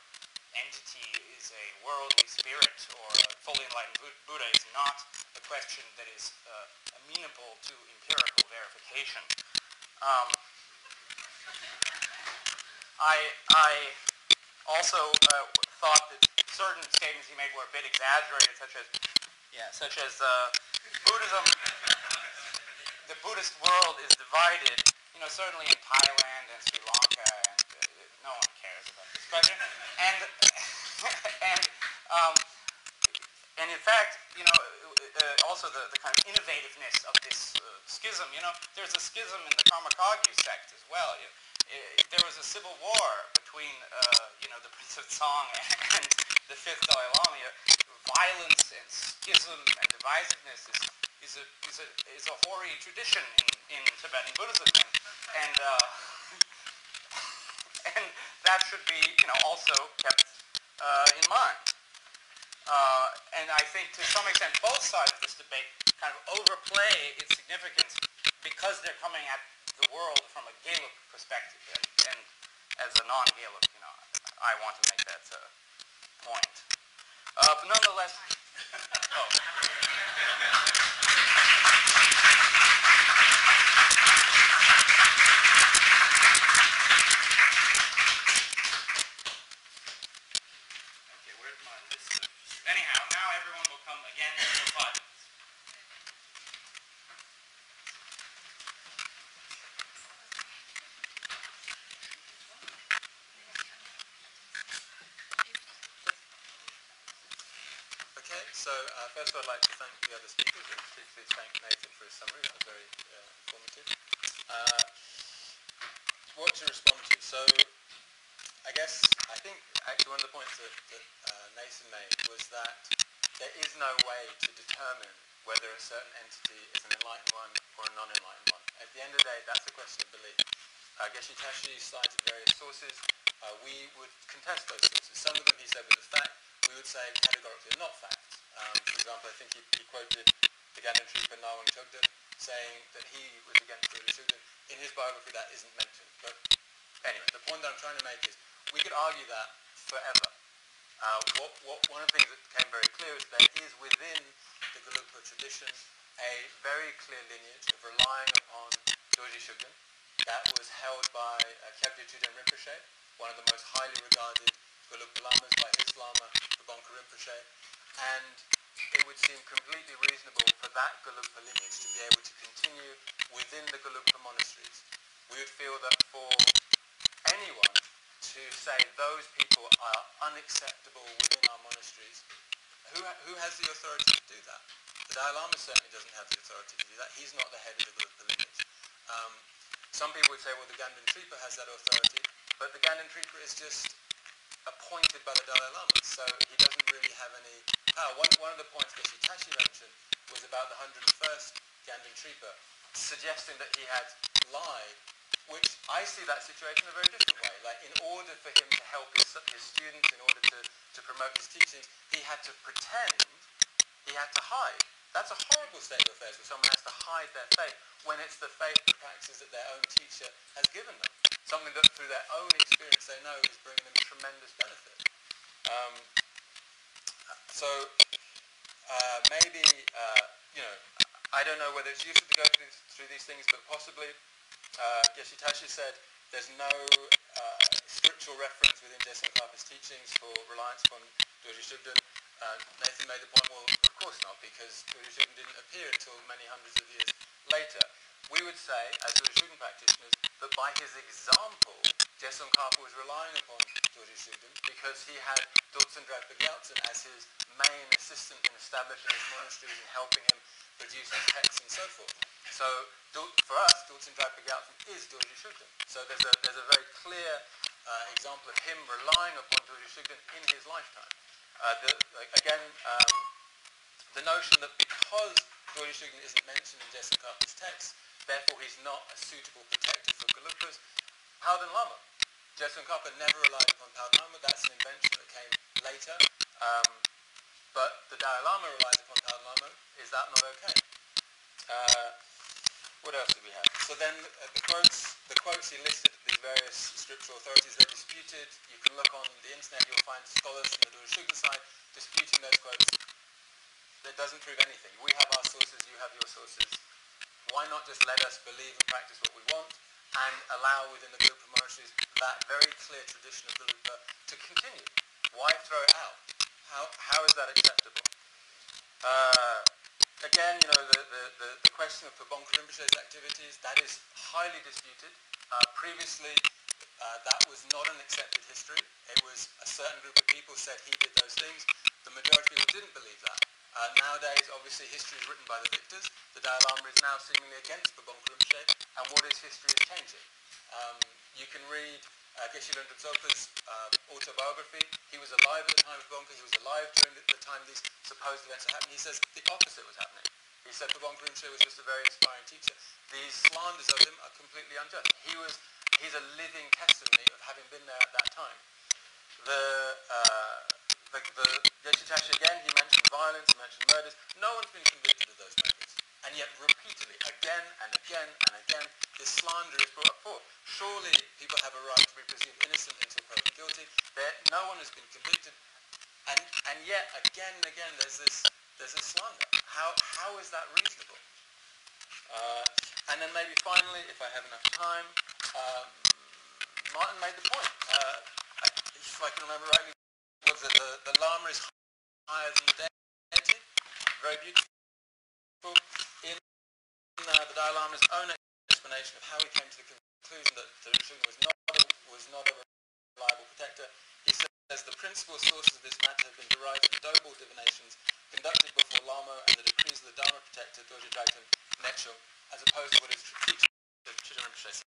entity is a worldly spirit or a fully enlightened Buddha is not a question that is amenable to empirical verification. I also thought that certain statements he made were a bit exaggerated, such as Buddhism. The Buddhist world is divided. Certainly in Thailand and Sri Lanka, and no one cares about this question. And in fact, also the kind of innovativeness of this schism. There's a schism in the Karmakagyu sect as well. There was a civil war between the Prince of Tsang and the Fifth Dalai Lama. Violence and schism and divisiveness is a hoary tradition in Tibetan Buddhism, and that should be also kept in mind. And I think to some extent both sides of this debate kind of overplay its significance because they're coming at the world from a Gelug perspective, and as a non-Gelug, I want to make that point. But nonetheless, Okay, where's my list of... Anyhow, now everyone will come again for 5 minutes. So first I'd like to thank the other speakers, and particularly thank Nathan for his summary. That was very informative. What to respond to? So I think actually one of the points that Nathan made was that there is no way to determine whether a certain entity is an enlightened one or a non-enlightened one. At the end of the day, that's a question of belief. Geshe Tashi cited various sources. We would contest those sources. Some of them he said were fact. We would say categorically are not facts. For example, I think he quoted the Ganden Trooper Nawang Shugden saying that he was against Dorje Shugden. In his biography, that isn't mentioned. But anyway, the point that I'm trying to make is we could argue that forever. One of the things that became very clear is there is within the Gelugpa tradition a very clear lineage of relying upon Dorje Shugden that was held by Kyabje Chuden Rinpoche, one of the most highly regarded Gelugpa lamas, by his lama, Pabonka Rinpoche, and it would seem completely reasonable for that Gelugpa lineage to be able to continue within the Gelugpa monasteries. We would feel that for anyone to say those people are unacceptable within our monasteries, who has the authority to do that? The Dalai Lama certainly doesn't have the authority to do that. He's not the head of the Gelugpa lineage. Some people would say, well, the Ganden Trooper has that authority, but the Ganden Trooper is just appointed by the Dalai Lama, so he doesn't really have any power. One of the points that Tashi mentioned was about the 101st Ganden Trooper, suggesting that he had lied, which I see that situation in a very different way. Like, in order for him to help his students, in order to promote his teachings, he had to pretend, he had to hide. That's a horrible state of affairs where someone has to hide their faith when it's the faith and practices that their own teacher has given them. Something that through their own experience they know is bringing them tremendous benefit. Maybe, I don't know whether it's useful to go through these things, but possibly Geshe Tashi said there's no scriptural reference within Je Tsongkhapa's teachings for reliance upon Dorje Shugden. Nathan made the point, well, of course not, because Dorje Shugden didn't appear until many hundreds of years later. We would say, as Dorje Shugden practitioners, that by his example, Je Tsongkhapa was relying upon Dorje Shugden because he had Dortsen Dragpa Gyaltsen as his main assistant in establishing his monasteries and helping him produce his texts and so forth. So for us, Dortsen Dragpa Gyaltsen is Dorje Shugden. So there's a very clear example of him relying upon Dorje Shugden in his lifetime. The notion that because Dorje Shugden isn't mentioned in Je Tsongkhapa's text, therefore he's not a suitable protector for Gelugpas. Pauden Lama. Je Tsongkhapa never relied upon Pauden Lama. That's an invention that came later. But the Dalai Lama relies upon Pauden Lama. Is that not okay? What else do we have? So then the quotes he listed, these various scriptural authorities, they're disputed. You can look on the internet, you'll find scholars from the Dorje Shugden side disputing those quotes. That doesn't prove anything. We have our sources, you have your sources. Why not just let us believe and practice what we want and allow within the Gelugpa monasteries that very clear tradition of Gelugpa to continue? Why throw it out? How is that acceptable? Again, the question of Pabonka Rinpoche's activities, that is highly disputed. Previously, that was not an accepted history. It was a certain group of people said he did those things. The majority of people didn't believe that. Nowadays, obviously, history is written by the victors. The Dalai Lama is now seemingly against Pabonka Rinpoche, and what is history is changing. You can read Geshe Lunda Dzogpa's autobiography. He was alive at the time of Pabonka. He was alive during the time these supposed events are happening. He says the opposite was happening. He said Pabonka Rinpoche was just a very inspiring teacher. These slanders of him are completely unjust. He's a living testimony of having been there at that time. Geshe Tashi again, he mentioned violence, he mentioned murders. No one's been convicted of those murders. And yet repeatedly, again and again and again, this slander is brought up forth. Surely people have a right to be presumed innocent until proven guilty. No one has been convicted. And yet, again and again, there's this slander. How is that reasonable? And then maybe finally, if I have enough time, Martin made the point. If I can remember rightly, was that the Lama is higher than the deity. Very beautiful. In the Dalai Lama's own explanation of how he came to the conclusion that Dorje Shugden was not a reliable protector, he said says the principal sources of this matter have been derived from double divinations conducted before Lamo and the decrees of the Dharma protector Dorje Nechung, as opposed to what is teaching the Chujang Rinpoche says.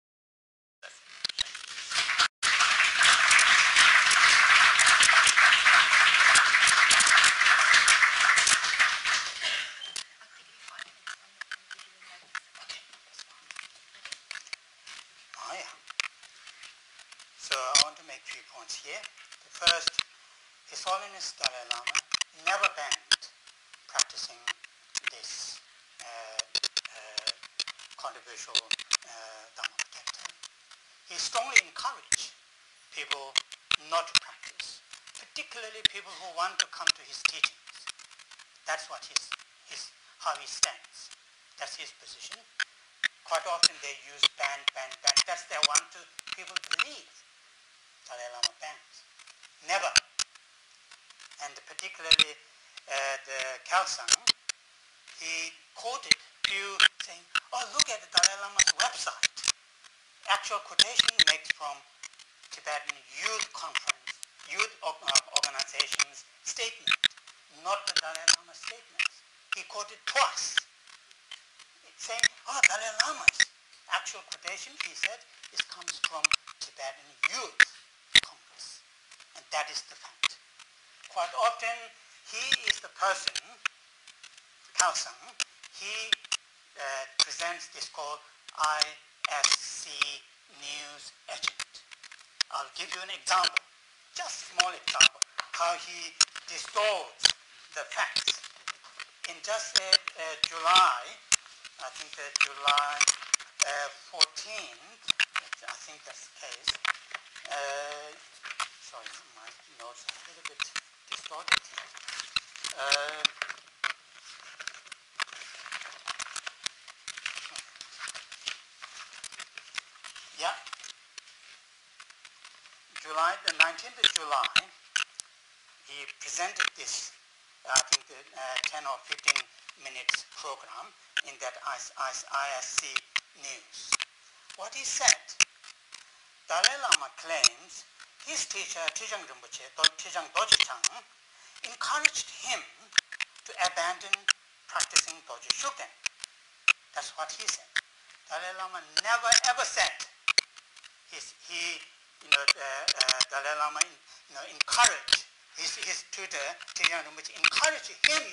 Oh yeah. So I want to make 3 points here. The first, His Holiness Dalai Lama never banned practicing this controversial Dharma protector. He strongly encouraged people not to practice, particularly people who want to come to his teachings. That's what how he stands. That's his position. Quite often they use ban. That's they want to people believe. Dalai Lama bans. Never. And particularly the Khalsang, he quoted few saying, oh, look at the Dalai Lama's website. Actual quotation made from Tibetan Youth Conference, Youth Organization's statement, not the Dalai Lama statements. He quoted twice, saying, oh, Dalai Lama's actual quotation, he said, it comes from Tibetan Youth Congress. And that is the fact. Quite often, he is the person, Khalsang, he presents this called ISC News Agent. I'll give you an example, just a small example, how he distorts the facts. In just July, I think July 14th, I think that's the case. Sorry, my notes are a little bit distorted. Yeah. July, the 19th of July, he presented this, I think, 10 or 15 minutes program in that ISC News. What he said, Dalai Lama claims his teacher, Trijang Rinpoche, Trijang Dorje encouraged him to abandon practicing Dorje Shugden. That's what he said. Dalai Lama never ever said Dalai Lama encouraged his tutor, Trijang Rinpoche, encouraged him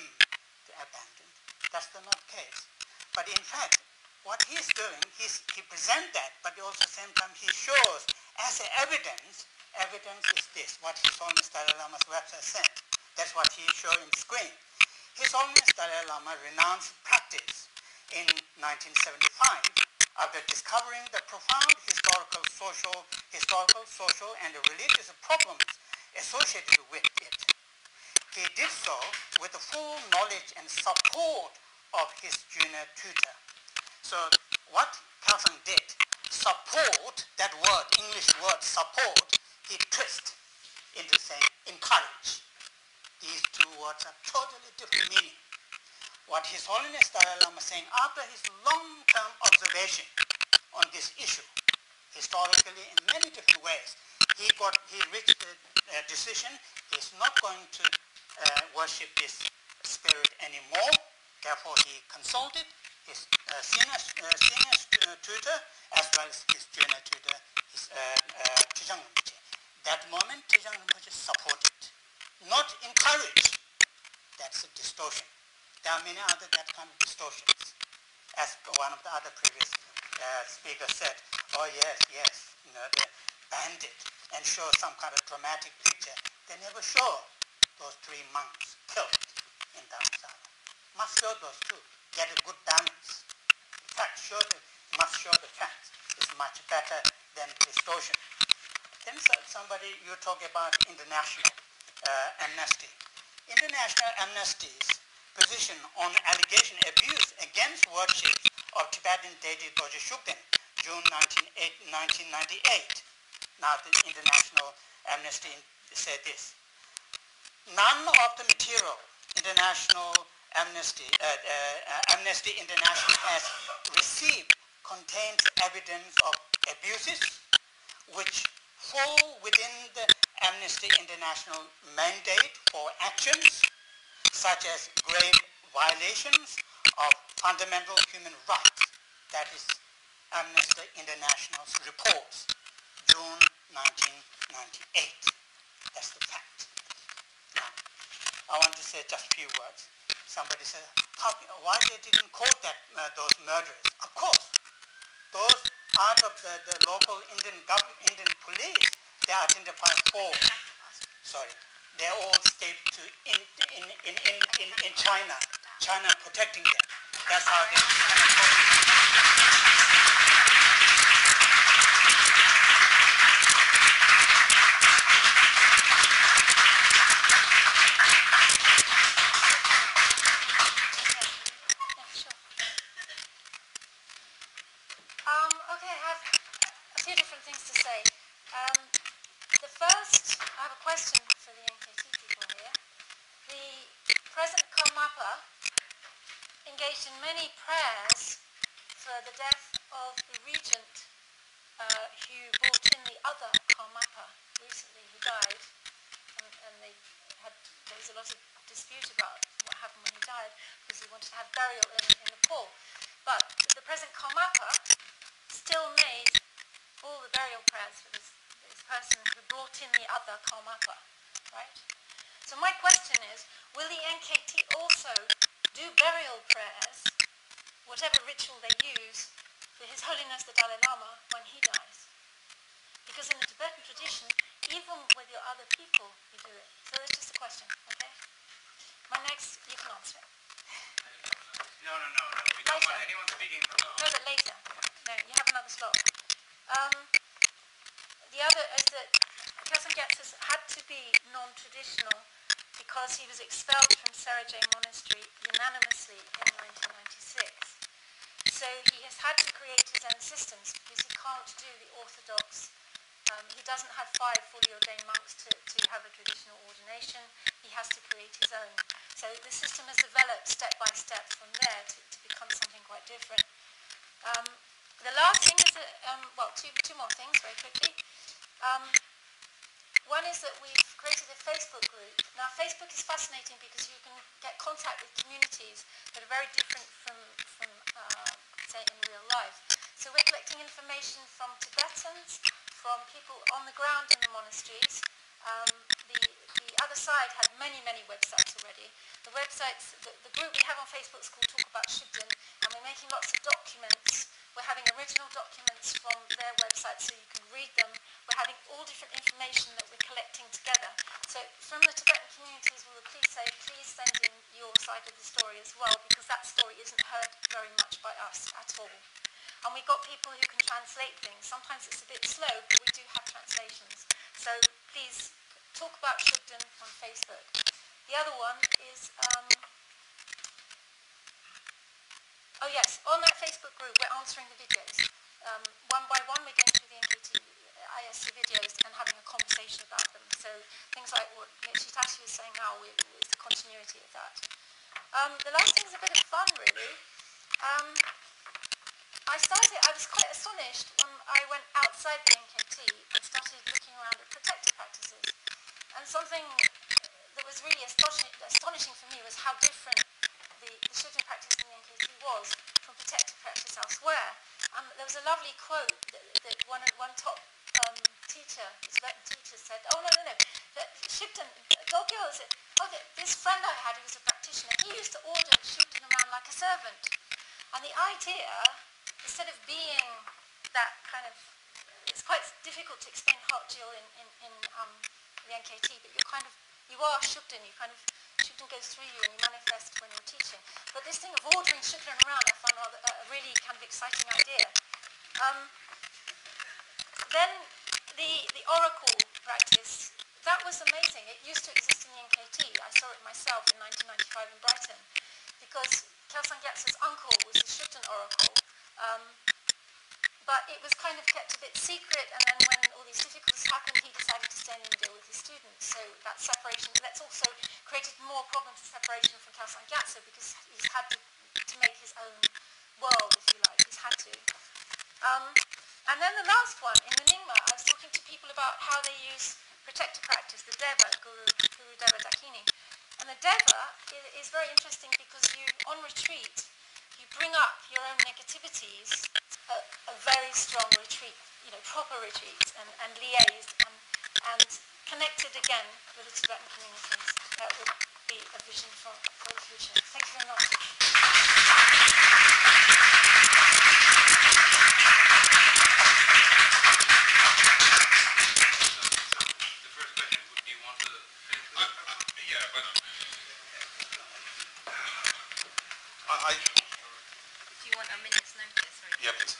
to abandon. That's the not case. But in fact, what he's doing, he presents that, but also at the same time he shows as evidence is this, what His Holiness Dalai Lama's website said. That's what he showed on the screen. His Holiness Dalai Lama renounced practice in 1975 after discovering the profound historical, social, and religious problems associated with it. He did so with the full knowledge and support of his junior tutor. So what Khalsang did, support, that word, English word support, he twist into saying encourage. These two words are totally different meaning. What His Holiness Dalai Lama saying after his long-term observation on this issue, historically in many different ways, he reached a decision he's not going to worship this spirit anymore. Therefore, he consulted his senior tutor as well as his junior tutor, his Trijang Rinpoche. That moment, Trijang Rinpoche supported, not encouraged. That's a distortion. There are many other that kind of distortions. As one of the other previous speakers said, oh yes, they banned it and show some kind of dramatic picture. They never show those 3 monks killed in Dharamsala. Must show those two, get a good balance. In fact, must show the facts. It's much better than distortion. Then somebody, you talk about international amnesty. International amnesty's position on allegation abuse against worship of Tibetan deity Dorje Shugden, June 1998. Now the International Amnesty said this. None of the material International Amnesty International has received contains evidence of abuses which fall within the Amnesty International mandate for actions such as grave violations of fundamental human rights. That is Amnesty International's reports, June 1998. That's the fact. Now, I want to say just a few words. Somebody said, why they didn't quote those murderers? Of course, those out of the local Indian police, they identified 4. Sorry, they all escaped to in China. China protecting them. That's how they kind of Okay, I have a few different things to say. The first, I have a question for the NKT people here. The present Karmapa engaged in many prayers for the death of the regent who brought in the other Karmapa recently, who died, and there was a lot of dispute about what happened when he died, because he wanted to have burial in Nepal. But the present Karmapa still made all the burial prayers for this person who brought in the other Karmapa, right? So my question is, will the NKT also do burial prayers, whatever ritual they use, for His Holiness the Dalai Lama when he dies? Because in the Tibetan tradition, even with your other people, you do it. So that's just a question, okay? My next, you can answer it. No. We don't want anyone speaking from the No, but later. No, you have another slot. The other is that Kelsang Gyatso had to be non-traditional because he was expelled from Serajay Monastery unanimously in 1996. So he has had to create his own systems because he can't do the orthodox. He doesn't have 5 fully ordained monks to have a traditional ordination. He has to create his own. So the system has developed step by step from there to become something quite different. The last thing is, two more things very quickly. One is that we've created a Facebook group. Now, Facebook is fascinating because you can get contact with communities that are very different from say, in real life. So we're collecting information from Tibetans, from people on the ground in the monasteries. The other side had many websites already. The websites, the group we have on Facebook is called Talk About Shugden, and we're making lots of documents. We're having original documents from their website so you can read them. We're having all different information that we're collecting together. So from the Tibetan communities, we will please send in your side of the story as well, because that story isn't heard very much by us at all. And we've got people who can translate things. Sometimes it's a bit slow, but we do have translations. So please talk about Shugden on Facebook. The other one is, oh yes, on that Facebook group we're answering the videos. One by one we're going through the NKT ISC videos and having a conversation about them. So things like what Shitashi was saying now is the continuity of that. The last thing is a bit of fun really. I was quite astonished when I went outside the NKT and started looking around at protective practices. And something that was really astonishing for me was how different the Shugden practice in the NKT was from protective practice elsewhere. There was a lovely quote that one top teacher, Tibetan teacher, said, that Shugden, Dorje said, this friend I had who was a practitioner, he used to order Shugden around like a servant. And the idea, instead of being that kind of, it's quite difficult to explain Hotjil in the NKT, but you are Shugden, Shugden goes through you and you manifest when you're teaching. But this thing of ordering Shugden around, I found a really kind of exciting idea. Then the oracle practice, that was amazing. It used to exist in the NKT. I saw it myself in 1995 in Brighton, because Kelsang Gyatso's uncle was the Shugden oracle. But it was kind of kept a bit secret, and then when all these difficulties happened, he decided to stay in India with his students. So that separation, that's also created more problems of separation from Kelsang Gyatso, because he's had to make his own world, if you like. He's had to. And then the last one, in the Nyingma, I was talking to people about how they use protector practice, the Deva, Guru Deva Dakini. And the Deva is very interesting because you, on retreat, you bring up your own negativities, a very strong retreat, proper retreat, and liaised and connected again with the Tibetan communities. That would be a vision for the future. Thank you very much. The first question would be, want to finish? Yeah, but Do you want a minute's notice? yeah, please.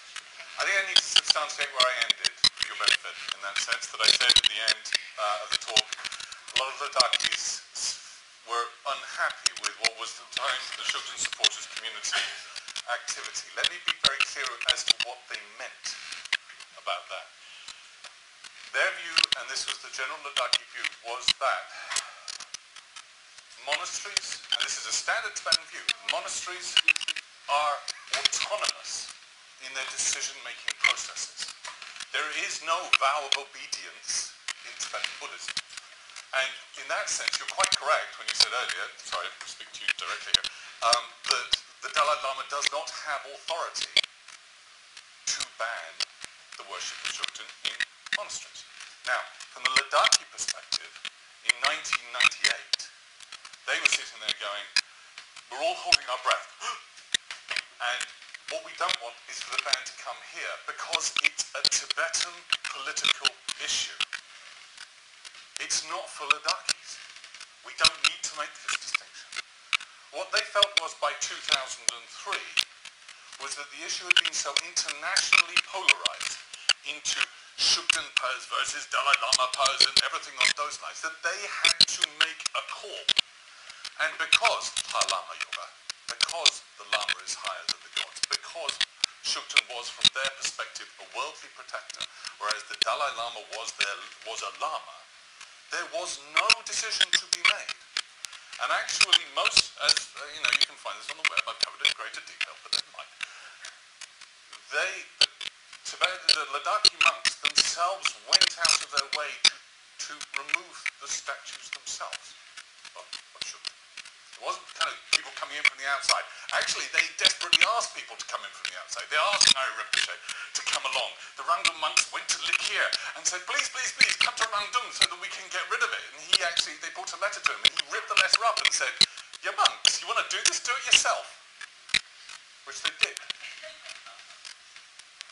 I think I need to substantiate where I ended for your benefit, in that sense that I said at the end of the talk, a lot of the Ladakis were unhappy with what was at the time the Shugden supporters community activity. Let me be very clear as to what they meant about that. Their view, and this was the general Ladakhi view, was that monasteries, and this is a standard Tibetan view, monasteries are autonomous in their decision-making processes. There is no vow of obedience in Tibetan Buddhism. And in that sense, you're quite correct when you said earlier, sorry, I speak to you directly here, that the Dalai Lama does not have authority to ban the worship of Shugden in monasteries. Now, from the Ladakhi perspective, in 1998, they were sitting there going, we're all holding our breath, and what we don't want is for the ban to come here because it's a Tibetan political issue. It's not for Ladakis. We don't need to make this distinction. What they felt was by 2003 was that the issue had been so internationally polarized into Shugden pose versus Dalai Lama pose and everything on those lines that they had to make a call. And because Lama Yoga, because the Lama is higher than the gods, because Shugden was from their perspective a worldly protector, whereas the Dalai Lama was a Lama, there was no decision to be made. And actually most, as you can find this on the web, I've covered it in greater detail, but never mind. The Ladakhi monks themselves went out of their way to remove the statues themselves of Shugden. It wasn't kind of people coming in from the outside. Actually, they desperately asked people to come in from the outside. They asked Ngāi Rinpoche to come along. The Rangdum monks went to Likir and said, please, please, please, come to Rangdum so that we can get rid of it. And they brought a letter to him, and he ripped the letter up and said, you monks, you want to do this? Do it yourself. Which they did.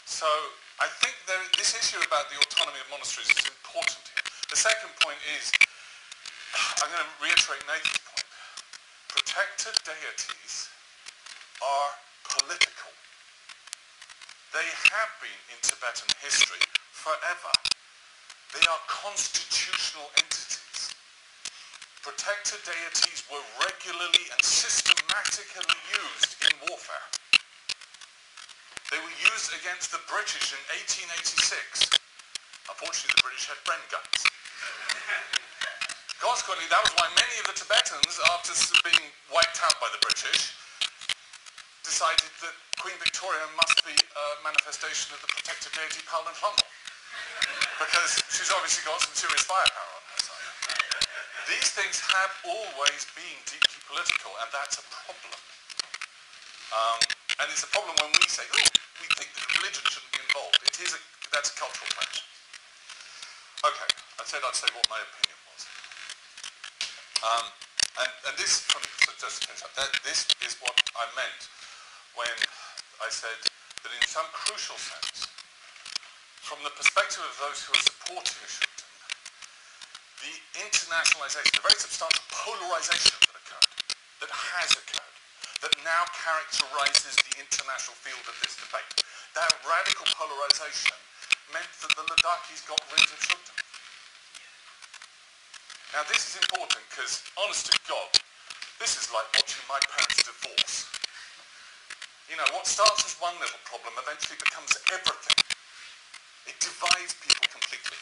So I think this issue about the autonomy of monasteries is important here. The second point is, I'm going to reiterate Nathan's point. Protected deities are political. They have been in Tibetan history forever. They are constitutional entities. Protected deities were regularly and systematically used in warfare. They were used against the British in 1886. Unfortunately, the British had Bren guns. Consequently, that was why many of the Tibetans, after being wiped out by the British, decided that Queen Victoria must be a manifestation of the protected deity Palden Flumble. Because she's obviously got some serious firepower on her side. These things have always been deeply political, and that's a problem. And it's a problem when we say, oh, we think that religion shouldn't be involved. That's a cultural question. Okay, I said I'd say what my opinion was. And this, just to finish up, this is what I meant when I said that in some crucial sense, from the perspective of those who are supporting Shugden, the internationalization, the very substantial polarization that has occurred, that now characterizes the international field of this debate, that radical polarization meant that the Ladakis got rid of Shugden. Now this is important because, honest to God, this is like watching my parents divorce. What starts as one little problem eventually becomes everything. It divides people completely.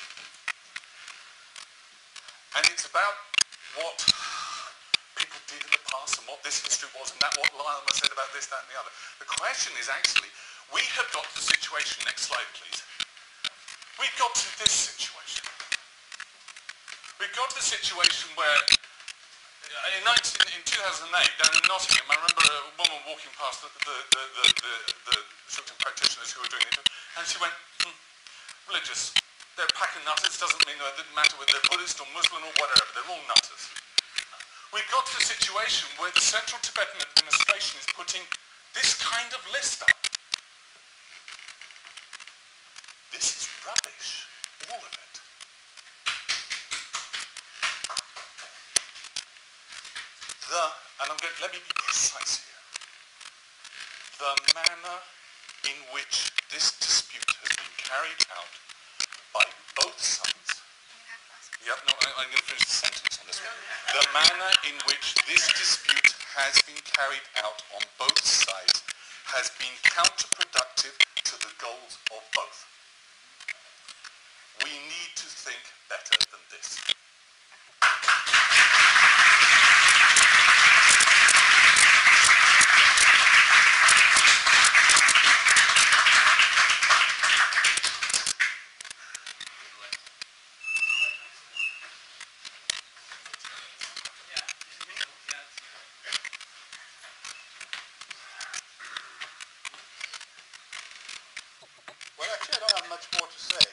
And it's about what people did in the past and what this history was and what Lama said about this, that and the other. The question is actually, we have got to the situation, next slide please. We've got to this situation. we got to the situation where in 2008 down in Nottingham, I remember a woman walking past the Shugden practitioners who were doing it, and she went, religious, they're a pack of nutters, doesn't mean that it didn't matter whether they're Buddhist or Muslim or whatever, they're all nutters. We got to a situation where the Central Tibetan administration is putting this kind of list up. This is rubbish, all of it. Let me be precise here. The manner in which this dispute has been carried out by both sides. Yep, no, I'm going to finish the sentence on this one. The manner in which this dispute has been carried out on both sides has been counterproductive to the goals of both. We need to think better than this. Well, actually, I don't have much more to say.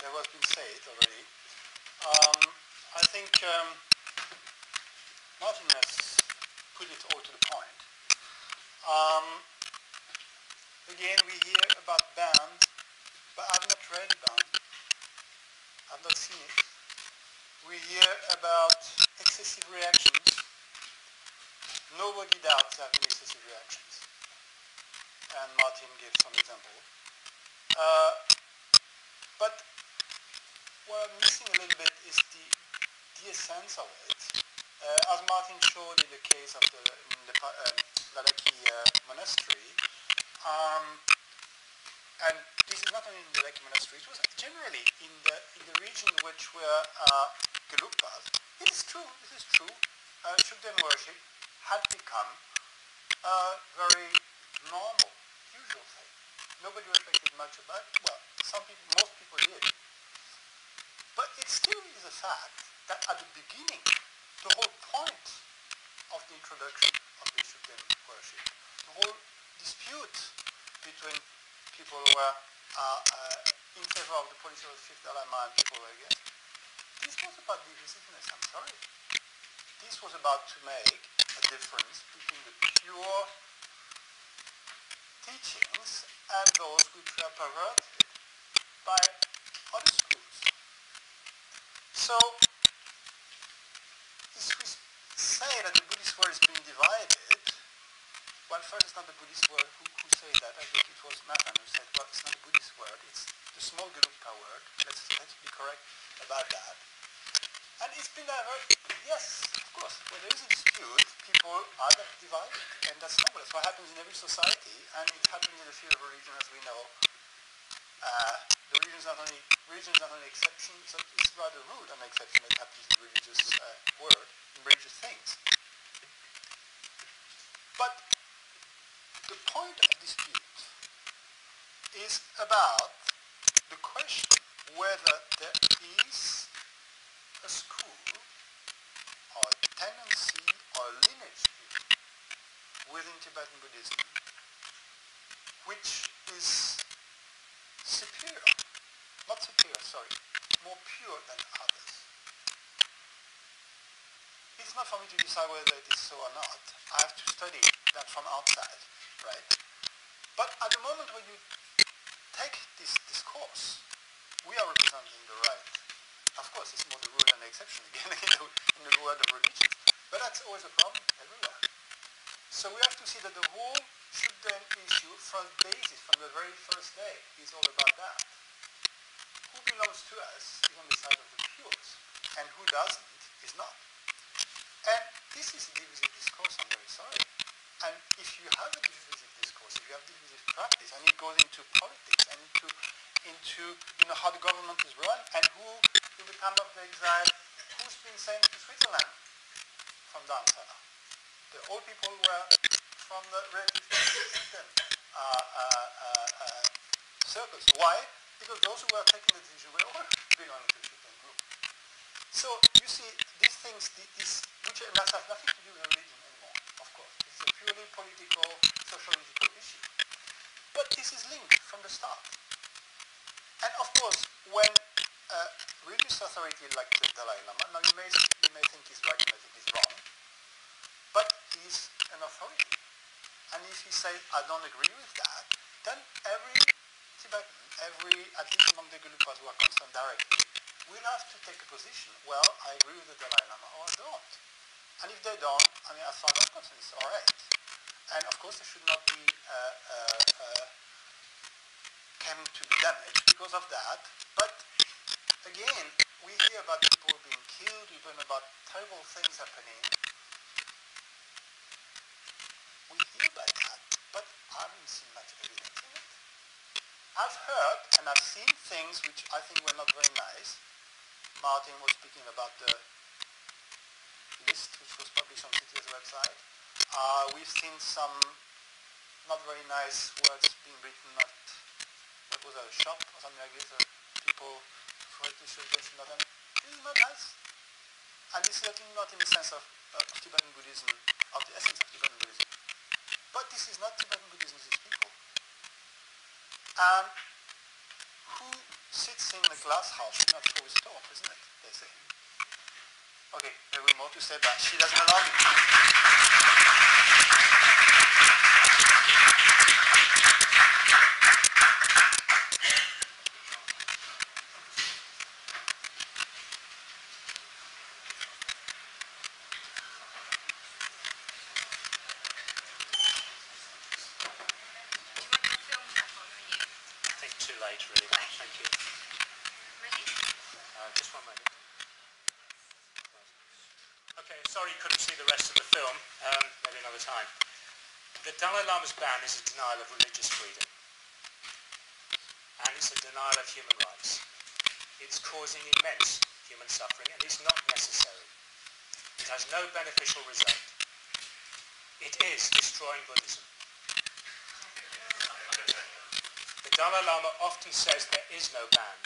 There has been said already. I think Martin has put it all to the point. Again, we hear about band, but I've not read band. I've not seen it. We hear about excessive reactions. Nobody doubts there have been excessive reactions. And Martin gave some example. But what I'm missing a little bit is the essence of it. As Martin showed in the case of the Ladakhi monastery, and this is not only in the Ladakhi monastery, it was generally in the region which were Gelugpas. It is true, Shugden worship had become a very normal, usual thing. Nobody reflected much about it. Well, most people did. But it still is a fact that at the beginning, the whole point of the introduction of the Shugden worship, the whole dispute between people who were in favor of the policy of the fifth Dalai Lama and people who were against, this was about divisiveness, I'm sorry. This was about to make a difference between the pure teachings and those which were perverted by other schools. So, if we say that the Buddhist world is being divided, well, first it's not the Buddhist world who said that. I think it was Nathan who said, well, it's not the Buddhist world, it's the small Gelugpa world. Let's be correct about that. And it's been diverted. Yes, of course. When there is a dispute, people are divided, and that's normal. That's what happens in every society, and it happens in the field of religion, as we know. The religion is not only exception, so it's rather rule than exception that happens in the religious world, in religious things. But the point of dispute is about the question whether there is a school or a tendency or a lineage within Tibetan Buddhism which is more pure than others. It's not for me to decide whether it is so or not. I have to study that from outside, right? But at the moment when you take this discourse, we are representing the right. Of course, it's more the rule than the exception again in the world of religions. But that's always a problem everywhere. So we have to see that the whole Shugden issue from basis, from the very first day, is all about that. Who belongs to us is on the side of the pures, and who doesn't is not. And this is a divisive discourse, I'm very sorry. And if you have a divisive discourse, if you have divisive practice, and it goes into politics, and into how the government is run, and who, in the time of the exile, who's been sent to Switzerland from Dharamsala? The old people were from the relative Shugden circles. Why? Because those who were taking the decision were all belonging to the Shugden group. So you see, these things, which that has nothing to do with religion anymore, of course. It's a purely political, sociological issue. But this is linked from the start. And of course, when a religious authority like the Dalai Lama, now you may think he's right, you may think he's wrong, but he's an authority. And if he says, I don't agree with that, then every Tibetan, at least among the Gelugpas who are concerned directly, will have to take a position. Well, I agree with the Dalai Lama or I don't. And if they don't, I mean, as far as I'm concerned, it's all right. And of course, there should not be came to be damaged because of that. But again, we hear about people being killed, even about terrible things happening. We hear about that, but I haven't seen much evidence in it. I've heard and I've seen things which I think were not very nice. Martin was speaking about the list which was published on CTA's website. We've seen some not very nice words being written at, what was that, a shop or something like this, people tried to show attention to them. This is not nice. And this is certainly not in the sense of Tibetan Buddhism, of the essence of Tibetan Buddhism. But this is not Tibetan Buddhism, this is people. And who sits in a glass house should not throw a stone, isn't it? They say. Okay, there will be more to say, but she doesn't allow me. I think too late, really. Thank you. Just one moment. Okay, sorry you couldn't see the rest of the film. Maybe another time. The Dalai Lama's ban is a denial of religious freedom. And it's a denial of human rights. It's causing immense human suffering and it's not necessary. It has no beneficial result. It is destroying Buddhism. The Dalai Lama often says there is no ban.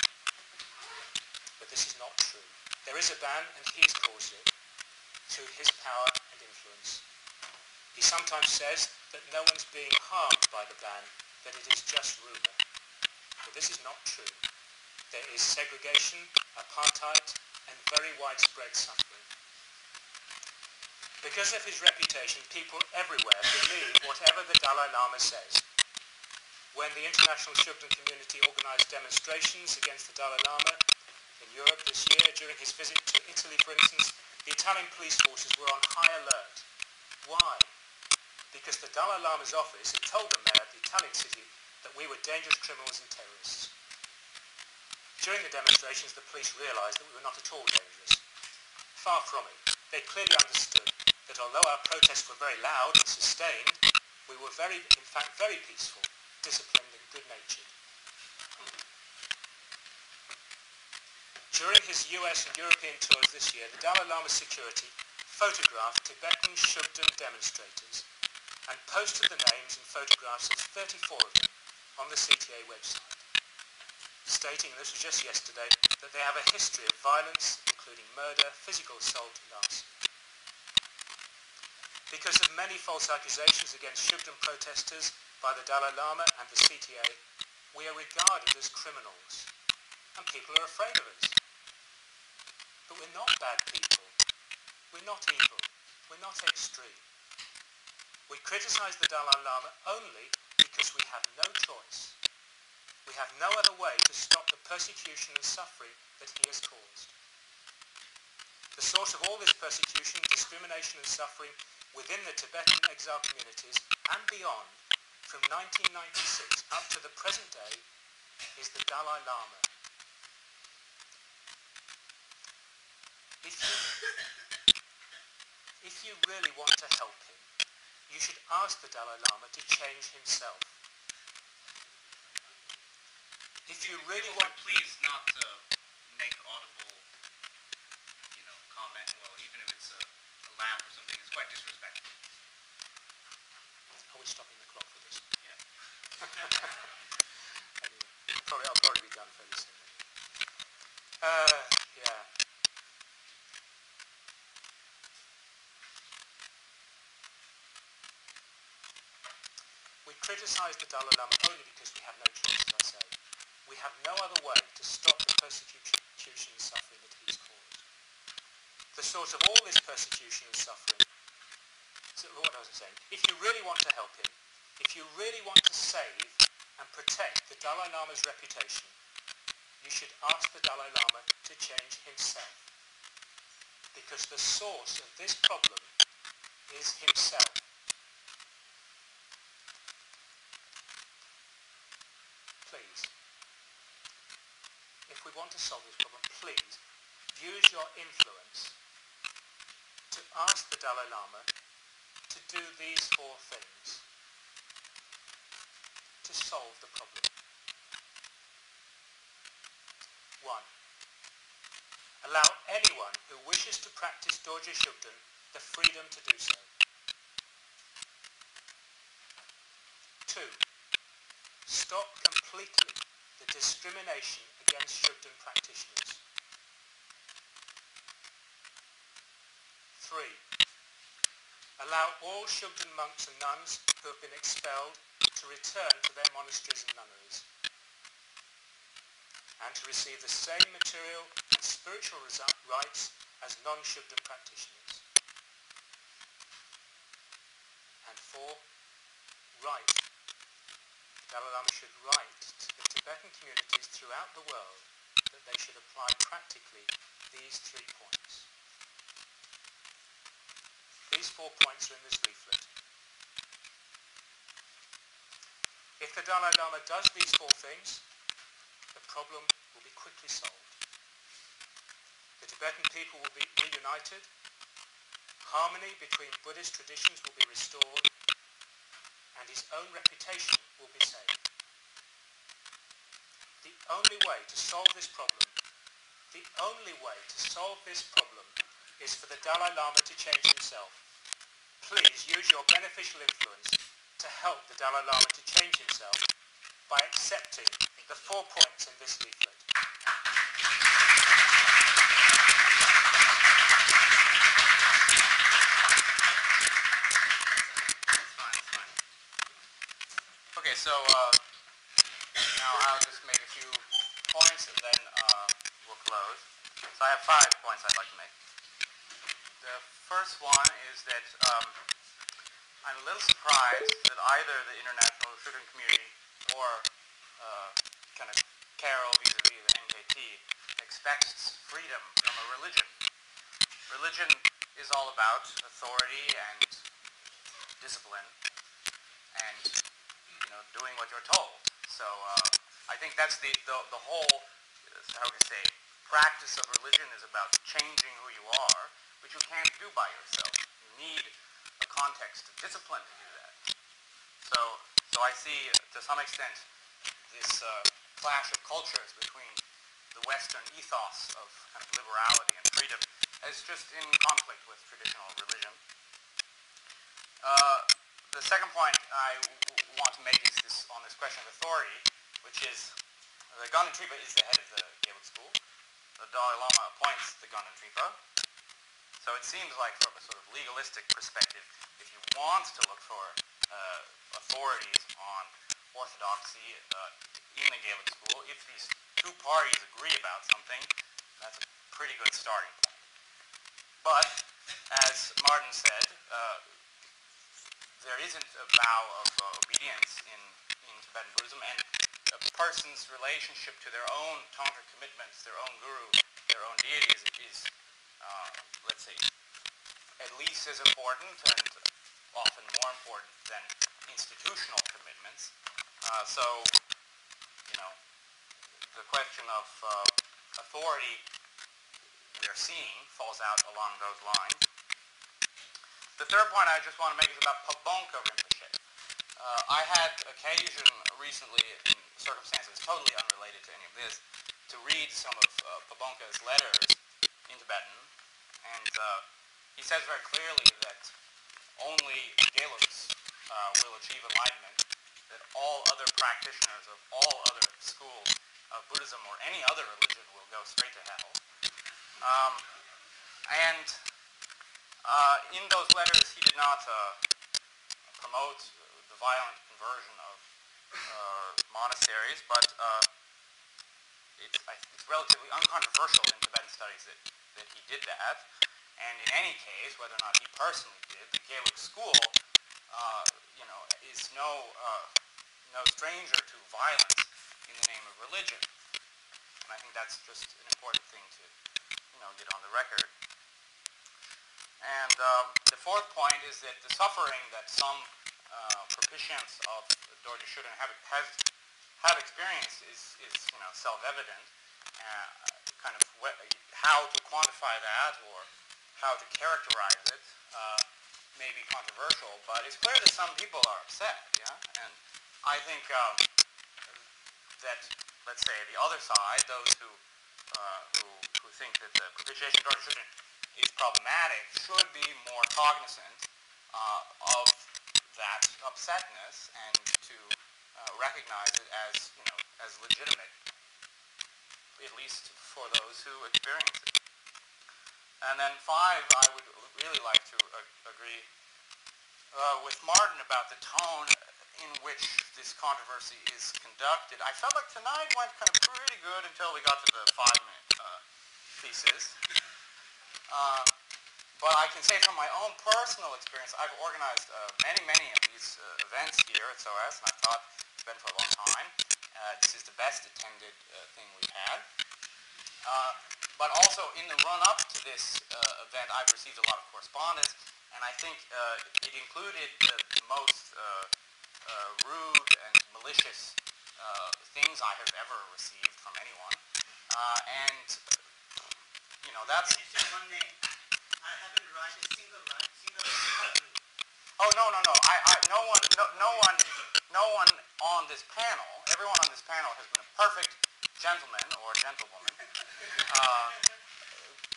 But this is not true. There is a ban and he's caused it through his power and influence. He sometimes says that no one's being harmed by the ban, that it is just rumour. But this is not true. There is segregation, apartheid, and very widespread suffering. Because of his reputation, people everywhere believe whatever the Dalai Lama says. When the international Shugden community organised demonstrations against the Dalai Lama in Europe this year, during his visit to Italy, for instance, the Italian police forces were on high alert. Why? Because the Dalai Lama's office had told the mayor of the Italian city that we were dangerous criminals and terrorists. During the demonstrations, the police realised that we were not at all dangerous. Far from it. They clearly understood that although our protests were very loud and sustained, we were in fact very peaceful, disciplined and good-natured. During his US and European tours this year, the Dalai Lama's security photographed Tibetan Shugden demonstrators and posted the names and photographs of 34 of them on the CTA website, stating, and this was just yesterday, that they have a history of violence, including murder, physical assault and arson. Because of many false accusations against Shugden protesters by the Dalai Lama and the CTA, we are regarded as criminals, and people are afraid of us. But we're not bad people. We're not evil. We're not extreme. We criticize the Dalai Lama only because we have no choice. We have no other way to stop the persecution and suffering that he has caused. The source of all this persecution, discrimination and suffering within the Tibetan exile communities and beyond, from 1996 up to the present day, is the Dalai Lama. If you really want to help him, you should ask the Dalai Lama to change himself. If you really want... Please not make audible, comment. Well, even if it's a laugh or something, it's quite disrespectful. Are we stopping the clock for this? Yeah. Anyway, I'll probably be done fairly soon. Yeah. criticise the Dalai Lama only because we have no choice, as I say. We have no other way to stop the persecution and suffering that he's caused. The source of all this persecution and suffering, so what was I saying? If you really want to help him, if you really want to save and protect the Dalai Lama's reputation, you should ask the Dalai Lama to change himself. Because the source of this problem is himself. Please, if we want to solve this problem, please use your influence to ask the Dalai Lama to do these 4 things to solve the problem. 1. Allow anyone who wishes to practice Dorje Shugden the freedom to do so. 2. Stop completely the discrimination against Shugden practitioners. 3. Allow all Shugden monks and nuns who have been expelled to return to their monasteries and nunneries, and to receive the same material and spiritual rights as non-Shugden practitioners. And 4. Write. Dalai Lama should write to the Tibetan communities throughout the world that they should apply practically these 3 points. These 4 points are in this leaflet. If the Dalai Lama does these 4 things, the problem will be quickly solved. The Tibetan people will be reunited, harmony between Buddhist traditions will be restored, and his own reputation will be saved. The only way to solve this problem, is for the Dalai Lama to change himself. Please use your beneficial influence to help the Dalai Lama to change himself by accepting the 4 points in this leaflet. Okay, so now I'll just make a few points and then we'll close. So I have 5 points I'd like to make. The first one is that I'm a little surprised that either the international Shugden community or kind of Carol vis-a-vis the NKT expects freedom from a religion. Religion is all about authority and discipline and doing what you're told. So I think that's the whole, how to say, practice of religion is about changing who you are, which you can't do by yourself. You need a context of discipline to do that. So I see, to some extent, this clash of cultures between the Western ethos of kind of liberality and freedom as just in conflict with traditional religion. The second point I want to make is on this question of authority, which is the Ganden Trippa is the head of the Gaelic school. The Dalai Lama appoints the Ganden Trippa. So it seems like from a sort of legalistic perspective, if you want to look for authorities on orthodoxy in the Gaelic school, if these 2 parties agree about something, that's a pretty good starting point. But, as Martin said, there isn't a vow of obedience in Tibetan Buddhism, and a person's relationship to their own tantric commitments, their own guru, their own deities is, let's say, at least as important and often more important than institutional commitments. So, the question of authority we're seeing falls out along those lines. The third point I just want to make is about Pabonka Rinpoche. I had occasion recently, in circumstances totally unrelated to any of this, to read some of Pabonka's letters in Tibetan, and he says very clearly that only Gaelics will achieve enlightenment, that all other practitioners of all other schools of Buddhism or any other religion will go straight to hell. In those letters, he did not promote the violent conversion of monasteries, but it's relatively uncontroversial in Tibetan studies that he did that. And in any case, whether or not he personally did, the Gaelic school, is no stranger to violence in the name of religion. And I think that's just an important thing to, get on the record. And the fourth point is that the suffering that some propitiants of Dorje Shugden have experienced is self-evident. Kind of how to quantify that or how to characterize it may be controversial, but it's clear that some people are upset, yeah? And I think that, let's say, the other side, those who think that the propitiation of Dorje Shugden is problematic, should be more cognizant of that upsetness and to recognize it as legitimate, at least for those who experience it. And then 5, I would really like to agree with Martin about the tone in which this controversy is conducted. I felt like tonight went kind of pretty good until we got to the 5-minute pieces. But I can say from my own personal experience, I've organized many of these events here at SOAS, and I've taught Tibetan for a long time. This is the best attended thing we've had. But also in the run-up to this event, I've received a lot of correspondence, and I think it included the most rude and malicious things I have ever received from anyone. And, that's... I haven't write a single Oh, no. No one on this panel, everyone on this panel has been a perfect gentleman or gentlewoman.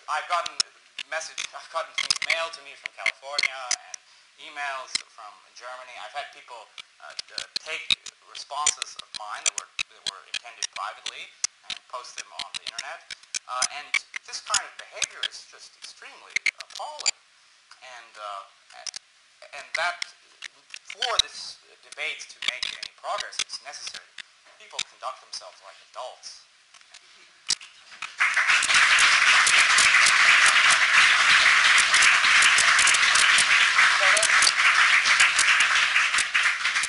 I've gotten things mailed to me from California and emails from Germany. I've had people take responses of mine that were intended privately and post them on the internet. And this kind of behavior is just extremely appalling. And that, for this debate to make any progress, it's necessary people conduct themselves like adults.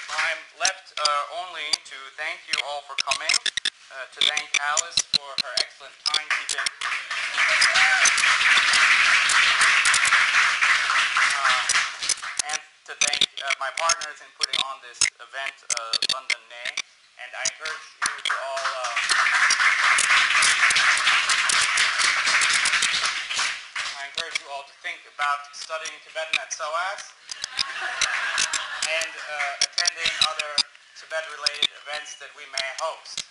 I'm left only to thank you all for coming, to thank Alice for her excellent timekeeping, and to thank my partners in putting on this event, London Nay, and I encourage you all to think about studying Tibetan at SOAS and attending other Tibet-related events that we may host.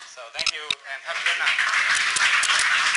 So thank you and have a good night.